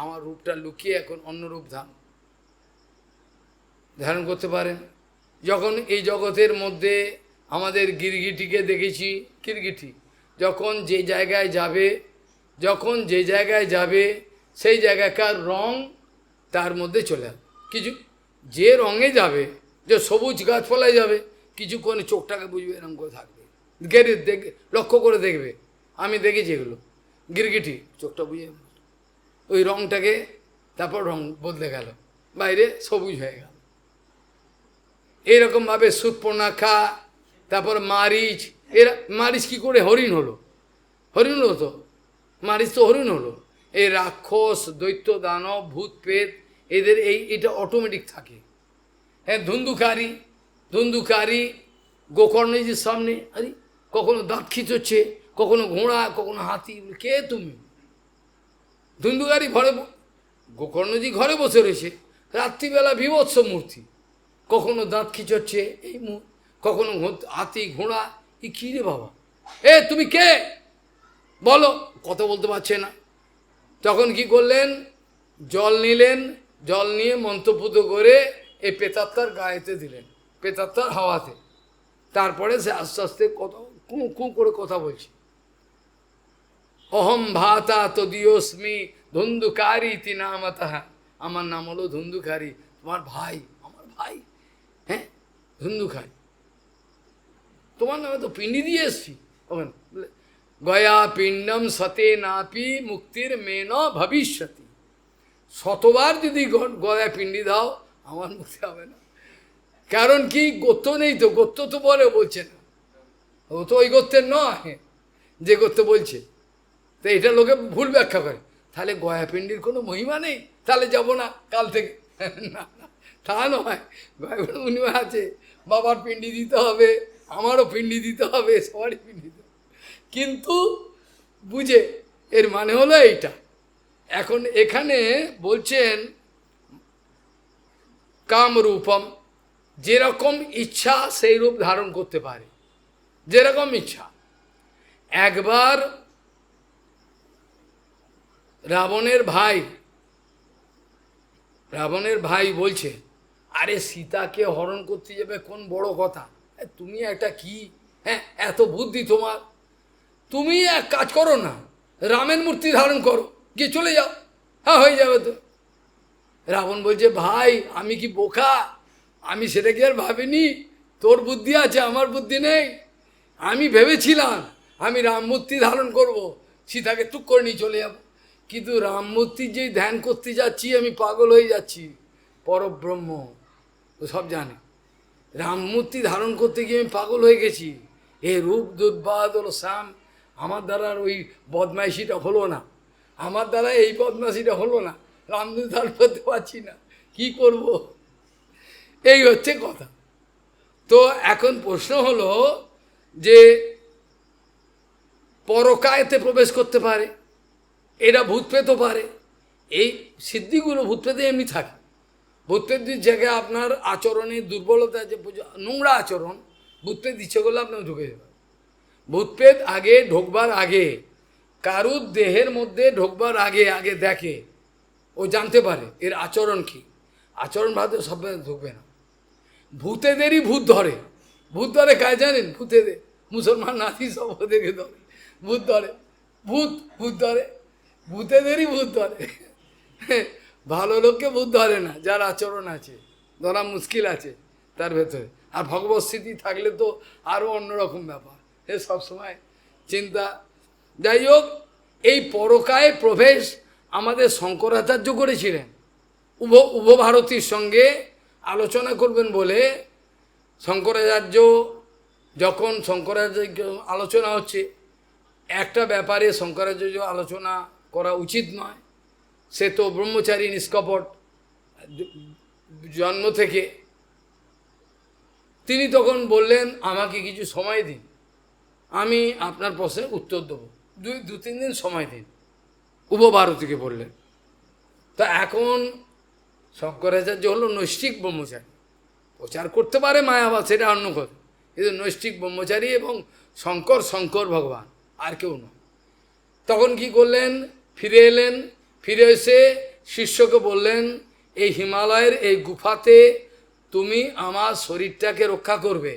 A: আমার রূপটা লুকিয়ে এখন অন্য রূপ ধারণ করতে পারেন। যখন এই জগতের মধ্যে আমাদের গিরগিটিকে দেখেছি, গিরগিটি যখন যে জায়গায় যাবে সেই জায়গাকার রং তার মধ্যে চলে আসে। কিছু যে রঙে যাবে, যে সবুজ গাছপালায় যাবে, কিছুক্ষণ চোখটাকে বুঝবে, এরকম করে থাকবে, লক্ষ্য করে দেখবে। আমি দেখেছি এগুলো, গিরগিটি চোখটা বুঝে ওই রংটাকে, তারপর রং বদলে গেল, বাইরে সবুজ হয়ে গেল। এইরকমভাবে সুৎপর্ণাখা, তারপর মারিচ, মারিচ কী করে হরিণ হলো? হরিণ হলো তো, মারিচ তো হরিণ হলো। এই রাক্ষস, দৈত্য, দানব, ভূত, প্রেত, এদের এটা অটোমেটিক থাকে। হ্যাঁ, ধুন্ধুকারি গোকর্ণজির সামনে, আরে কখনো দাঁত খিচোচ্ছে, কখনো ঘোড়া, কখনো হাতি। কে তুমি? ধুন্ধুকারি ঘরে, গোকর্ণজি ঘরে বসে রয়েছে, রাত্রিবেলা বিভৎস মূর্তি, কখনো দাঁত খিচোচ্ছে, কখনো হাতি, ঘোড়া। কী রে বাবা, তুমি কে বলো? কথা বলতে পারছে না। তখন কি করলেন? জল নিলেন, জল নিয়ে মন্ত্রপুত করে এই প্রেতাত্মার গায়েতে দিলেন, প্রেতাত্মার হাওয়াতে। তারপরে সে আস্তে আস্তে কথা কু করে কথা বলছে, অহম ভাতা তদীয়স্মি ধুন্ধুকারী ইতি নামতঃ, আমার নাম হলো ধুন্ধুকারী, তোমার ভাই, আমার ভাই। হ্যাঁ, ধুন্ধুকারী, তোমার নামে তো পিণ্ডি দিয়ে এসছি। গয়া পিণ্ডম সতে নাপি মুক্তির মেন ভবিষ্যতি, শতবার যদি গয়া পিণ্ডি দাও আমার মুক্তি হবে না। কারণ কি? গোত্র নেই তো, গোত্র তো বলছে না, ও তো ওই গোত্রের নয় যে গোত্র বলছে। তো এটা লোকে ভুল ব্যাখ্যা করে, তাহলে গয়া পিণ্ডির কোনো মহিমা নেই, তাহলে যাব না কাল থেকে। না, তা নয়, মহিমা আছে, বাবার পিণ্ডি দিতে হবে, আমারও পিণ্ডি দিতে হবে, সবারই পিণ্ডি দিতে হবে, কিন্তু বুঝে, এর মানে হলো এইটা। এখন এখানে বলছেন কামরূপম, যেরকম ইচ্ছা সেই রূপ ধারণ করতে পারে, যেরকম ইচ্ছা। একবার রাবণের ভাই বলছে, আরে সীতাকে হরণ করতে যাবে, কোন বড় কথা, তুমি একটা কি, হ্যাঁ এত বুদ্ধি তোমার, তুমি এক কাজ করো না, রামের মূর্তি ধারণ করো, গিয়ে চলে যাও, হ্যাঁ হয়ে যাবে তো। রাবণ বলছে, ভাই আমি কি বোকা? আমি সেটা কি আর ভাবিনি? তোর বুদ্ধি আছে, আমার বুদ্ধি নেই। আমি ভেবেছিলাম আমি রাম মূর্তি ধারণ করব, সীতাকে টুক করে নিয়ে চলে যাব, কিন্তু রাম মূর্তির যেই ধ্যান করতে যাচ্ছি আমি পাগল হয়ে যাচ্ছি। পরব্রহ্ম ও সব জানে, রামমূর্তি ধারণ করতে গিয়ে আমি পাগল হয়ে গেছি। এ রূপ দুর্বাদ হলো শ্যাম, আমার দ্বারা আর ওই বদমাইশিটা হলো না, আমার দ্বারা এই বদমাইশিটা হলো না, রামদূত ধারণ করতে পারছি না, কি করব? এই হচ্ছে কথা। তো এখন প্রশ্ন হলো যে পরকায়তে প্রবেশ করতে পারে, এরা ভূত পেতে পারে, এই সিদ্ধিগুলো ভূত পেতে এমনি থাকে। ভূতপ্রেতের জায়গায় আপনার আচরণের দুর্বলতা, যে নোংরা আচরণ, ভূতপ্রেত ইচ্ছে করলে আপনার ঢুকে যাবে। ভূতপ্রেত আগে ঢোকবার আগে, কারুর দেহের মধ্যে ঢোকবার আগে আগে দেখে, ও জানতে পারে এর আচরণ কি। আচরণ ভাবে সব ঢুকবে না। ভূতেদেরই ভূত ধরে। ভূত ধরে কায় জানেন? ভূতেদের, মুসলমান নাতি সব ওদেরকে ধরে, ভূত ধরে, ভূত ধরে, ভূতেদেরই ভূত ধরে। ভালো লোককে ভূত ধরে না, যার আচরণ আছে, ধরা মুশকিল আছে তার ভেতরে। আর ভগবত স্থিতি থাকলে তো আরও অন্যরকম ব্যাপার, এ সবসময় চিন্তা। যাই হোক, এই পরকায় প্রবেশ আমাদের শঙ্করাচার্য করেছিলেন। উভভারতীর সঙ্গে আলোচনা করবেন বলে শঙ্করাচার্য, যখন শঙ্করাচার্য আলোচনা হচ্ছে একটা ব্যাপারে, শঙ্করাচার্য আলোচনা করা উচিত নয়, সে তো ব্রহ্মচারী নিষ্কপট জন্ম থেকে। তিনি তখন বললেন, আমাকে কিছু সময় দিন, আমি আপনার প্রশ্নের উত্তর দেবো, দু তিন দিন সময় দিন, উভভারতীকে বললেন। তা এখন শঙ্করাচার্য হলো নৈষ্ঠিক ব্রহ্মচারী, প্রচার করতে পারে মায়াবাদ, সেটা অন্য কথা, কিন্তু নৈষ্ঠিক ব্রহ্মচারী এবং শঙ্কর ভগবান, আর কেউ নয়। তখন কি করলেন? ফিরে এলেন, ফিরে এসে শিষ্যকে বললেন, এই হিমালয়ের এই গুফাতে তুমি আমার শরীরটাকে রক্ষা করবে,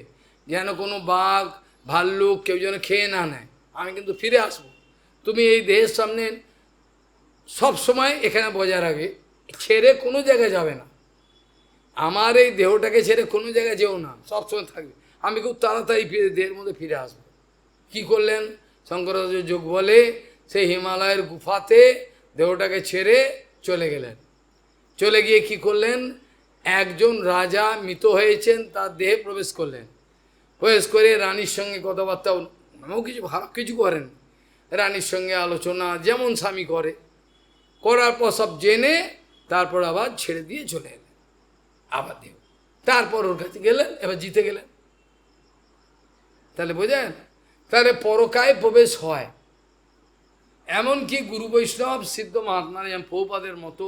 A: যেন কোনো বাঘ ভাল্লুক কেউ যেন খেয়ে না নেয়, আমি কিন্তু ফিরে আসব, তুমি এই দেহের সামনে সব সময় এখানে বজায় রাখবে, ছেড়ে কোনো জায়গায় যাবে না, আমার এই দেহটাকে ছেড়ে কোনো জায়গায় যেও না, সবসময় থাকবে, আমি খুব তাড়াতাড়ি দেহের মধ্যে ফিরে আসবো। কি করলেন? শঙ্করাচার্য যোগ বলে সেই হিমালয়ের গুফাতে দেহটাকে ছেড়ে চলে গেলেন। চলে গিয়ে কি করলেন? একজন রাজা মৃত হয়েছেন তার দেহে প্রবেশ করলেন, প্রবেশ করে রানীর সঙ্গে কথাবার্তা, আমিও কিছু ভালো কিছু করেন, রানীর সঙ্গে আলোচনা যেমন স্বামী করে, করার পর সব জেনে তারপর আবার ছেড়ে দিয়ে চলে এলেন আবার দেহ। তারপর ওর কাছে গেলেন, এবার জিতে গেলেন। তাহলে বোঝেন, তাহলে পরকায় প্রবেশ হয়। এমনকি গুরু বৈষ্ণব সিদ্ধ মহাত্মারা, যেমন প্রভুপাদের মতো,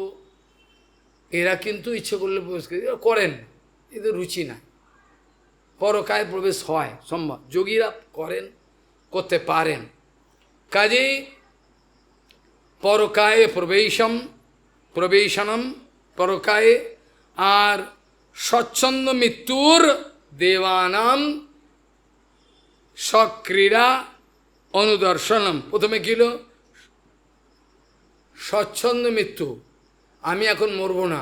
A: এরা কিন্তু ইচ্ছে করলে প্রবেশ করেন, এদের রুচি নাই। পরকায় প্রবেশ হয় সম্ভব, যোগীরা করেন, করতে পারেন। কাজেই পরকায়ে প্রবেশনম পরকায়ে। আর স্বচ্ছন্দ মৃত্যুর দেবানাম সক্রীড়া অনুদর্শনম। প্রথমে কি হলো? স্বচ্ছন্দ মৃত্যু, আমি এখন মরব না,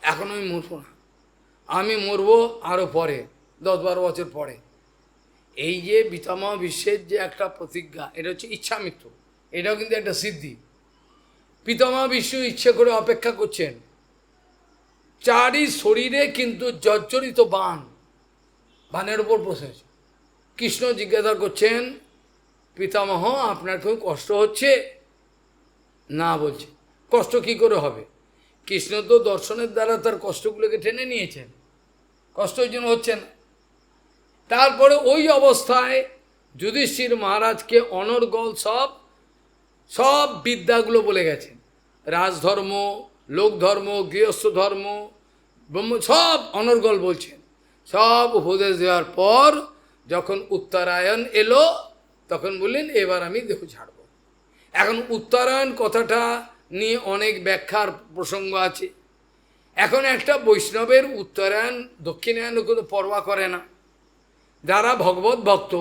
A: এখন আমি মরব না, আমি মরব আরও পরে, 10-12 বছর পরে। এই যে পিতামহ বিশ্বের যে একটা প্রতিজ্ঞা, এটা হচ্ছে ইচ্ছা মৃত্যু, এটাও কিন্তু একটা সিদ্ধি। পিতামহ বিষ্ণু ইচ্ছে করে অপেক্ষা করছেন, চারি শরীরে কিন্তু জর্জরিত বানের উপর বসেছে। কৃষ্ণ জিজ্ঞাসা করছেন, পিতামহ আপনার খুব কষ্ট হচ্ছে? না বলছে, কষ্ট কি করে হবে? কৃষ্ণ তো দর্শনের দ্বারা তার কষ্টগুলোকে টেনে নিয়েছেন, কষ্ট ওই জন্য হচ্ছে না। তারপরে ওই অবস্থায় যুধিষ্ঠির মহারাজকে অনর্গল সব বিদ্যাগুলো বলে গেছেন, রাজধর্ম, লোকধর্ম, গৃহস্থ ধর্ম, ব্রহ্ম, সব অনর্গল বলছেন। সব উপদেশ দেওয়ার পর যখন উত্তরায়ণ এলো, তখন বললেন এবার আমি দেহ ছাড়ব। এখন উত্তরায়ণ কথাটা নিয়ে অনেক ব্যাখ্যার প্রসঙ্গ আছে। এখন একটা বৈষ্ণবের উত্তরায়ণ দক্ষিণায়ণ কোনো পরোয়া করে না। যারা ভগবত ভক্ত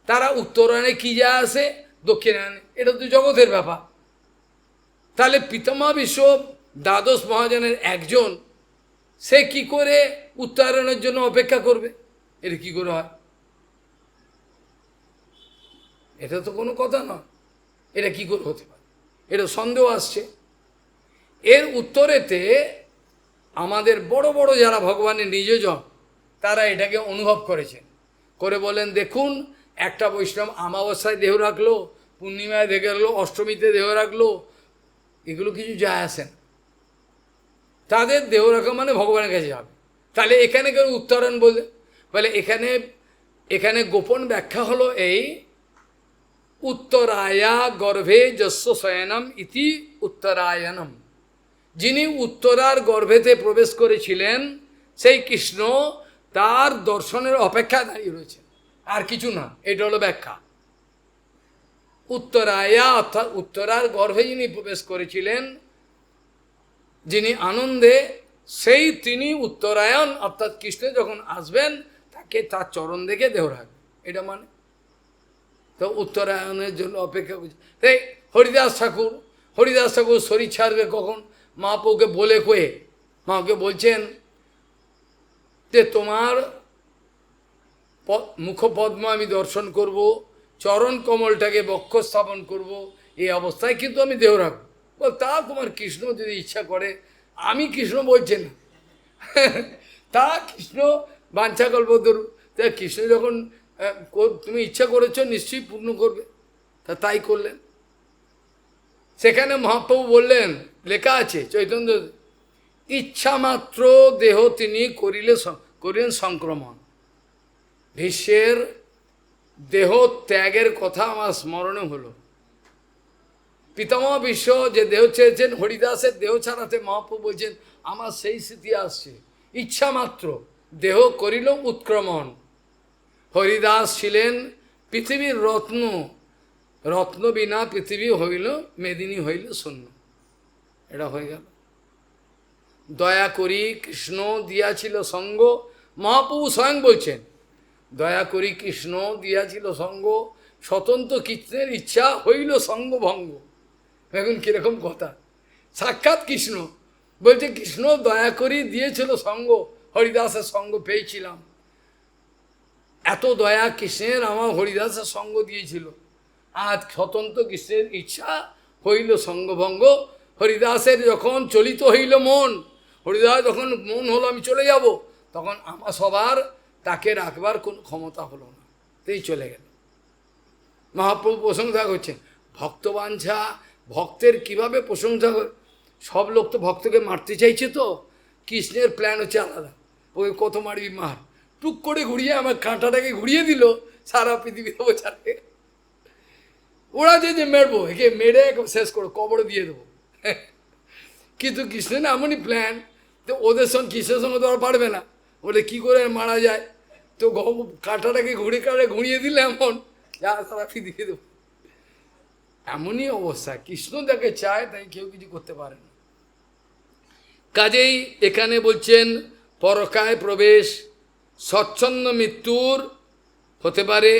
A: তারা উত্তরায়ণে কী যায় আসে, দক্ষিণায়নে, এটা তো জগতের ব্যাপার। তাহলে পিতামহ বিশ্ব দ্বাদশ মহাজনের একজন, সে কি করে উত্তরায়ণের জন্য অপেক্ষা করবে? এটা কি করে হয়? এটা তো কোনো কথা নয়, এটা কি করে হতে পারে? এটা সন্দেহ আসছে। এর উত্তরেতে আমাদের বড় বড় যারা ভগবানের নিজজন, তারা এটাকে অনুভব করেছেন, করে বলেন দেখুন একটা বৈষ্ণব অমাবস্যায় দেহ রাখলো, পূর্ণিমায় দেহ রাখলো, অষ্টমীতে দেহ রাখলো, এগুলো কিছু যায় আসে না। তাদের দেহ রাখা মানে ভগবানের কাছে যাবে। তাহলে এখানে কেউ উত্তরণ বলে এখানে এখানে গোপন ব্যাখ্যা হলো এই, উত্তরায়া গর্ভে যস্য শয়নম ইতি উত্তরায়ণম। যিনি উত্তরার গর্ভেতে প্রবেশ করেছিলেন সেই কৃষ্ণ তার দর্শনের অপেক্ষা দাঁড়িয়ে রয়েছে, আর কিছু না। এটা হলো ব্যাখ্যা। উত্তরায়া অর্থাৎ উত্তরার গর্ভে যিনি প্রবেশ করেছিলেন, যিনি আনন্দে, সেই তিনি উত্তরায়ণ অর্থাৎ কৃষ্ণ যখন আসবেন তাকে তার চরণ দেখে দেহ রাখবে, এটা মানে। তো উত্তরায়ণের জন্য অপেক্ষা করছে। এই হরিদাস ঠাকুর শরীর ছাড়বে কখন? মহাপ্রভুকে বলে কয়ে মাকে বলছেন যে তোমার মুখপদ্ম আমি দর্শন করব, চরণ কমলটাকে বক্ষ স্থাপন করব, এই অবস্থায় কিন্তু আমি দেহ রাখবো। বল তা তোমার কৃষ্ণ যদি ইচ্ছা করে, আমি কৃষ্ণ বলছি না তা কৃষ্ণ বাঞ্ছাকল্পতরু, তা কৃষ্ণ যখন তুমি ইচ্ছা করেছো নিশ্চয়ই পূর্ণ করবে, তাই করলেন। সেখানে মহাপ্রভু বললেন, লেখা আছে চৈতন্য, ইচ্ছা মাত্র দেহ তিনি করিলেন সংক্রমণ। ভীষ্মের দেহ ত্যাগের কথা আমার স্মরণে হলো। পিতামহ ভীষ্ম যে দেহ চেয়েছেন, হরিদাসের দেহ ছাড়াতে মহাপ্রভু বলছেন আমার সেই স্মৃতি আসছে, ইচ্ছা মাত্র দেহ করিল উৎক্রমণ। হরিদাস ছিলেন পৃথিবীর রত্ন, রত্ন বিনা পৃথিবী হইল মেদিনী হইল শূন্য, এটা হয়ে গেল। দয়া করি কৃষ্ণ দিয়াছিল সঙ্গ, মহাপ্রভু স্বয়ং বলছেন দয়া করি কৃষ্ণ দিয়াছিল সঙ্গ, স্বতন্ত্র কৃষ্ণের ইচ্ছা হইল সঙ্গভঙ্গ। এখন কিরকম কথা, সাক্ষাৎ কৃষ্ণ বলছে কৃষ্ণ দয়া করি দিয়েছিল সঙ্গ, হরিদাসের সঙ্গ পেয়েছিলাম, এত দয়া কৃষ্ণের আমার হরিদাসের সঙ্গ দিয়েছিল, আজ স্বতন্ত্র কৃষ্ণের ইচ্ছা হইল সঙ্গভঙ্গ। হরিদাসের যখন চলিত হইল মন, হরিদাস যখন মন হলো আমি চলে যাব, তখন আমার সবার তাকে রাখবার কোনো ক্ষমতা হলো না, তাই চলে গেল। মহাপ্রভু প্রশংসা করছেন, ভক্তবাঞ্ছা, ভক্তের কিভাবে প্রশংসা করে। সব লোক তো ভক্তকে মারতে চাইছে, তো কৃষ্ণের প্ল্যান হচ্ছে আলাদা, ওই কত মারবি মার, টুক করে ঘুরিয়ে আমার কাঁটাটাকে ঘুরিয়ে দিল, সারা পৃথিবী দেবো ছাড়ে, ওরা যে মেরবো একে মেরে শেষ করো, কবরে দিয়ে দেবো। কিন্তু কৃষ্ণের এমনই প্ল্যান, তো ওদের সঙ্গে কৃষ্ণের সঙ্গে তো আর পারবে না, ওটা কী করে মারা যায়, তো কাঁটাটাকে ঘুরিয়ে দিলে এমন যা সারা পৃথিবী দেবো, এমনই অবস্থা। কৃষ্ণ যাকে চায় তাই কেউ কিছু করতে পারে না। কাজেই এখানে বলছেন পরকায় প্রবেশ স্বচ্ছন্দ মৃত্যুর হতে পারে,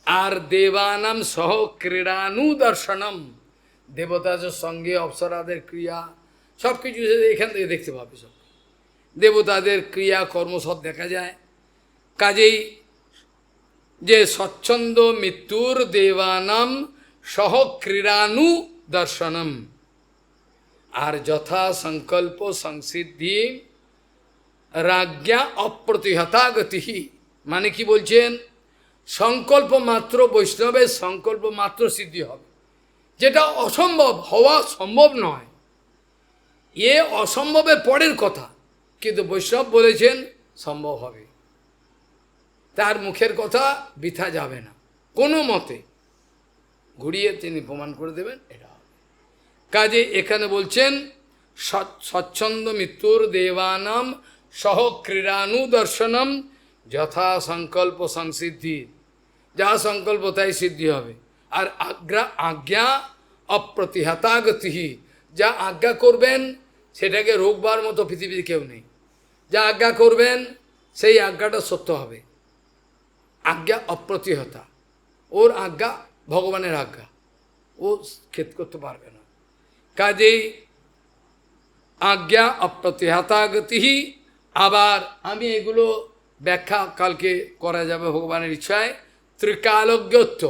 A: আর দেবানাম সহ ক্রীড়ানু দর্শনম, দেবতাদের সঙ্গে অপ্সরাদের ক্রিয়া সব কিছু এখান থেকে দেখতে পাবে, সব দেবতাদের ক্রিয়া কর্ম সব দেখা যায়। কাজেই যে স্বচ্ছন্দ মৃত্যুর দেবানাম সহ ক্রীড়ানু দর্শনম, আর যথা সংকল্প সংসিদ্ধি রাজ্ঞা অপ্রতিহতা গতি, মানে কি বলছেন, সংকল্প মাত্র বৈষ্ণবের সংকল্প মাত্র সিদ্ধি হবে, যেটা অসম্ভব হওয়া সম্ভব নয়, এ অসম্ভবের পরের কথা, কিন্তু বৈষ্ণব বলেছেন সম্ভব হবে, তার মুখের কথা বৃথা যাবে না, কোনো মতে ঘুরিয়ে তিনি প্রমাণ করে দেবেন এটা হবে। কাজে এখানে বলছেন স্বচ্ছন্দ মৃত্যুর দেবানাম সহ ক্রীড়ানু দর্শনম যথা সংকল্প সংসিদ্ধি, যা সংকল্প তাই সিদ্ধি হবে। আর আজ্ঞা অপ্রতিহতাগতি, যা আজ্ঞা করবেন সেটাকে রোকবার মতো পৃথিবীতে কেউ নেই, যা আজ্ঞা করবেন সেই আজ্ঞাটা সত্য হবে। আজ্ঞা অপ্রতিহতা, ওর আজ্ঞা ভগবানের আজ্ঞা, ও খেদ করতে পারবে না। কাজেই আজ্ঞা অপ্রতিহতাগতি। আবার আমি এগুলো ব্যাখ্যা কালকে করা যাবে ভগবানের ইচ্ছায়। ত্রিকালজ্ঞত্ব,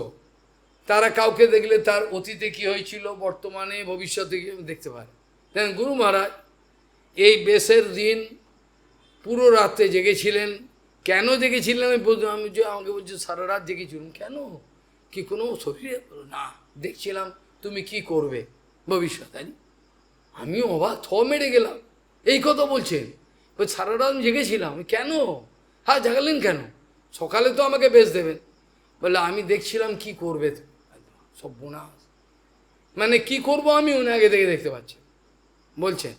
A: তারা কাউকে দেখলে তার অতীতে কি হয়েছিল, বর্তমানে ভবিষ্যতে কি দেখতে পারে। দেখেন গুরু মহারাজ এই বেশের দিন পুরো রাত্রে জেগেছিলেন, কেন জেগেছিলেন আমি যে আমাকে বলছো সারা রাত জেগেছিলাম, কেন কি কোনো শরীরে? না, দেখছিলাম তুমি কি করবে ভবিষ্যৎ। আমিও অবাক, মেরে গেলাম, এই কথা বলছেন? সারা রাত আমি জেগেছিলাম। কেন? হ্যাঁ, জাগালেন কেন? সকালে তো আমাকে বেশ দেবেন। বলে আমি দেখছিলাম কি করবে। সব বোনাস, মানে কি করব আমি উনি আগে থেকে দেখতে পাচ্ছি বলছেন।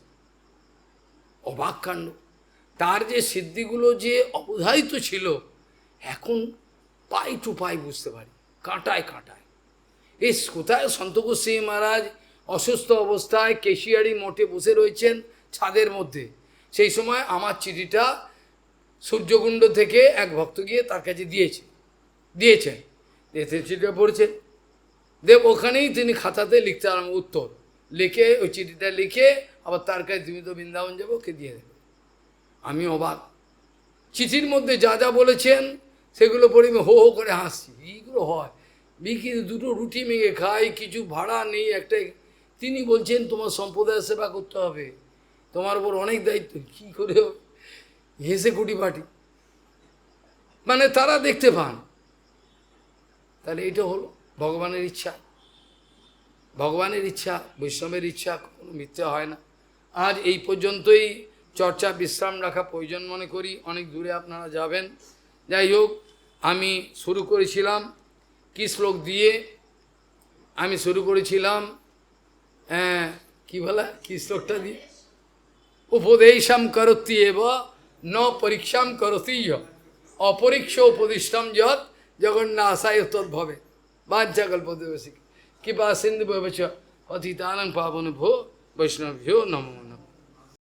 A: অবাক কাণ্ড। তার যে সিদ্ধিগুলো যে অবধারিত ছিল, এখন পাই টু পাই বুঝতে পারি, কাঁটায় কাঁটায়। এই কোথায় সন্ত গোস্বামী মহারাজ অসুস্থ অবস্থায় কেশিয়ারি মঠে বসে রয়েছেন ছাদের মধ্যে, সেই সময় আমার চিঠিটা সূর্যকুণ্ড থেকে এক ভক্ত গিয়ে তার কাছে দিয়েছেন। চিঠিটা পড়ছেন, দেব ওখানেই তিনি খাতাতে লিখতে আরম্ভ, উত্তর লিখে ওই চিঠিটা লিখে আবার তার কাছে তুমি তো বৃন্দাবন যাবো, ওকে দিয়ে দেবে। আমি অবাক, চিঠির মধ্যে যা যা বলেছেন সেগুলো পড়ে আমি হো হো করে হাসছি। এইগুলো হয়, বিক্রি দুটো রুটি মেঘে খাই, কিছু ভাড়া নেই একটাই। তিনি বলছেন তোমার সম্প্রদায়ের সেবা করতে হবে, তোমার উপর অনেক দায়িত্ব। কী করে হেসে কুটি পাটি, মানে তারা দেখতে পান। তাহলে এটা হলো ভগবানের ইচ্ছা। ভগবানের ইচ্ছা, বৈষ্ণবের ইচ্ছা কোনো মিথ্যে হয় না। আজ এই পর্যন্তই চর্চা বিশ্রাম রাখা প্রয়োজন মনে করি, অনেক দূরে আপনারা যাবেন। যাই হোক, আমি শুরু করেছিলাম কি শ্লোক দিয়ে? আমি শুরু করেছিলাম কি বলা, কি শ্লোকটা দিয়ে? উপদেশাম করতি এব ন পরীক্ষাম করতি অপরীক্ষ উপদিষ্টম যৎ জগন্নাশায় তদ্ভবে বাঞ্ছাকল্পদেবসী কৃপা সিন্ধু ভবচ পতিতানং পাবন ভো বৈষ্ণভ্যো নমঃ।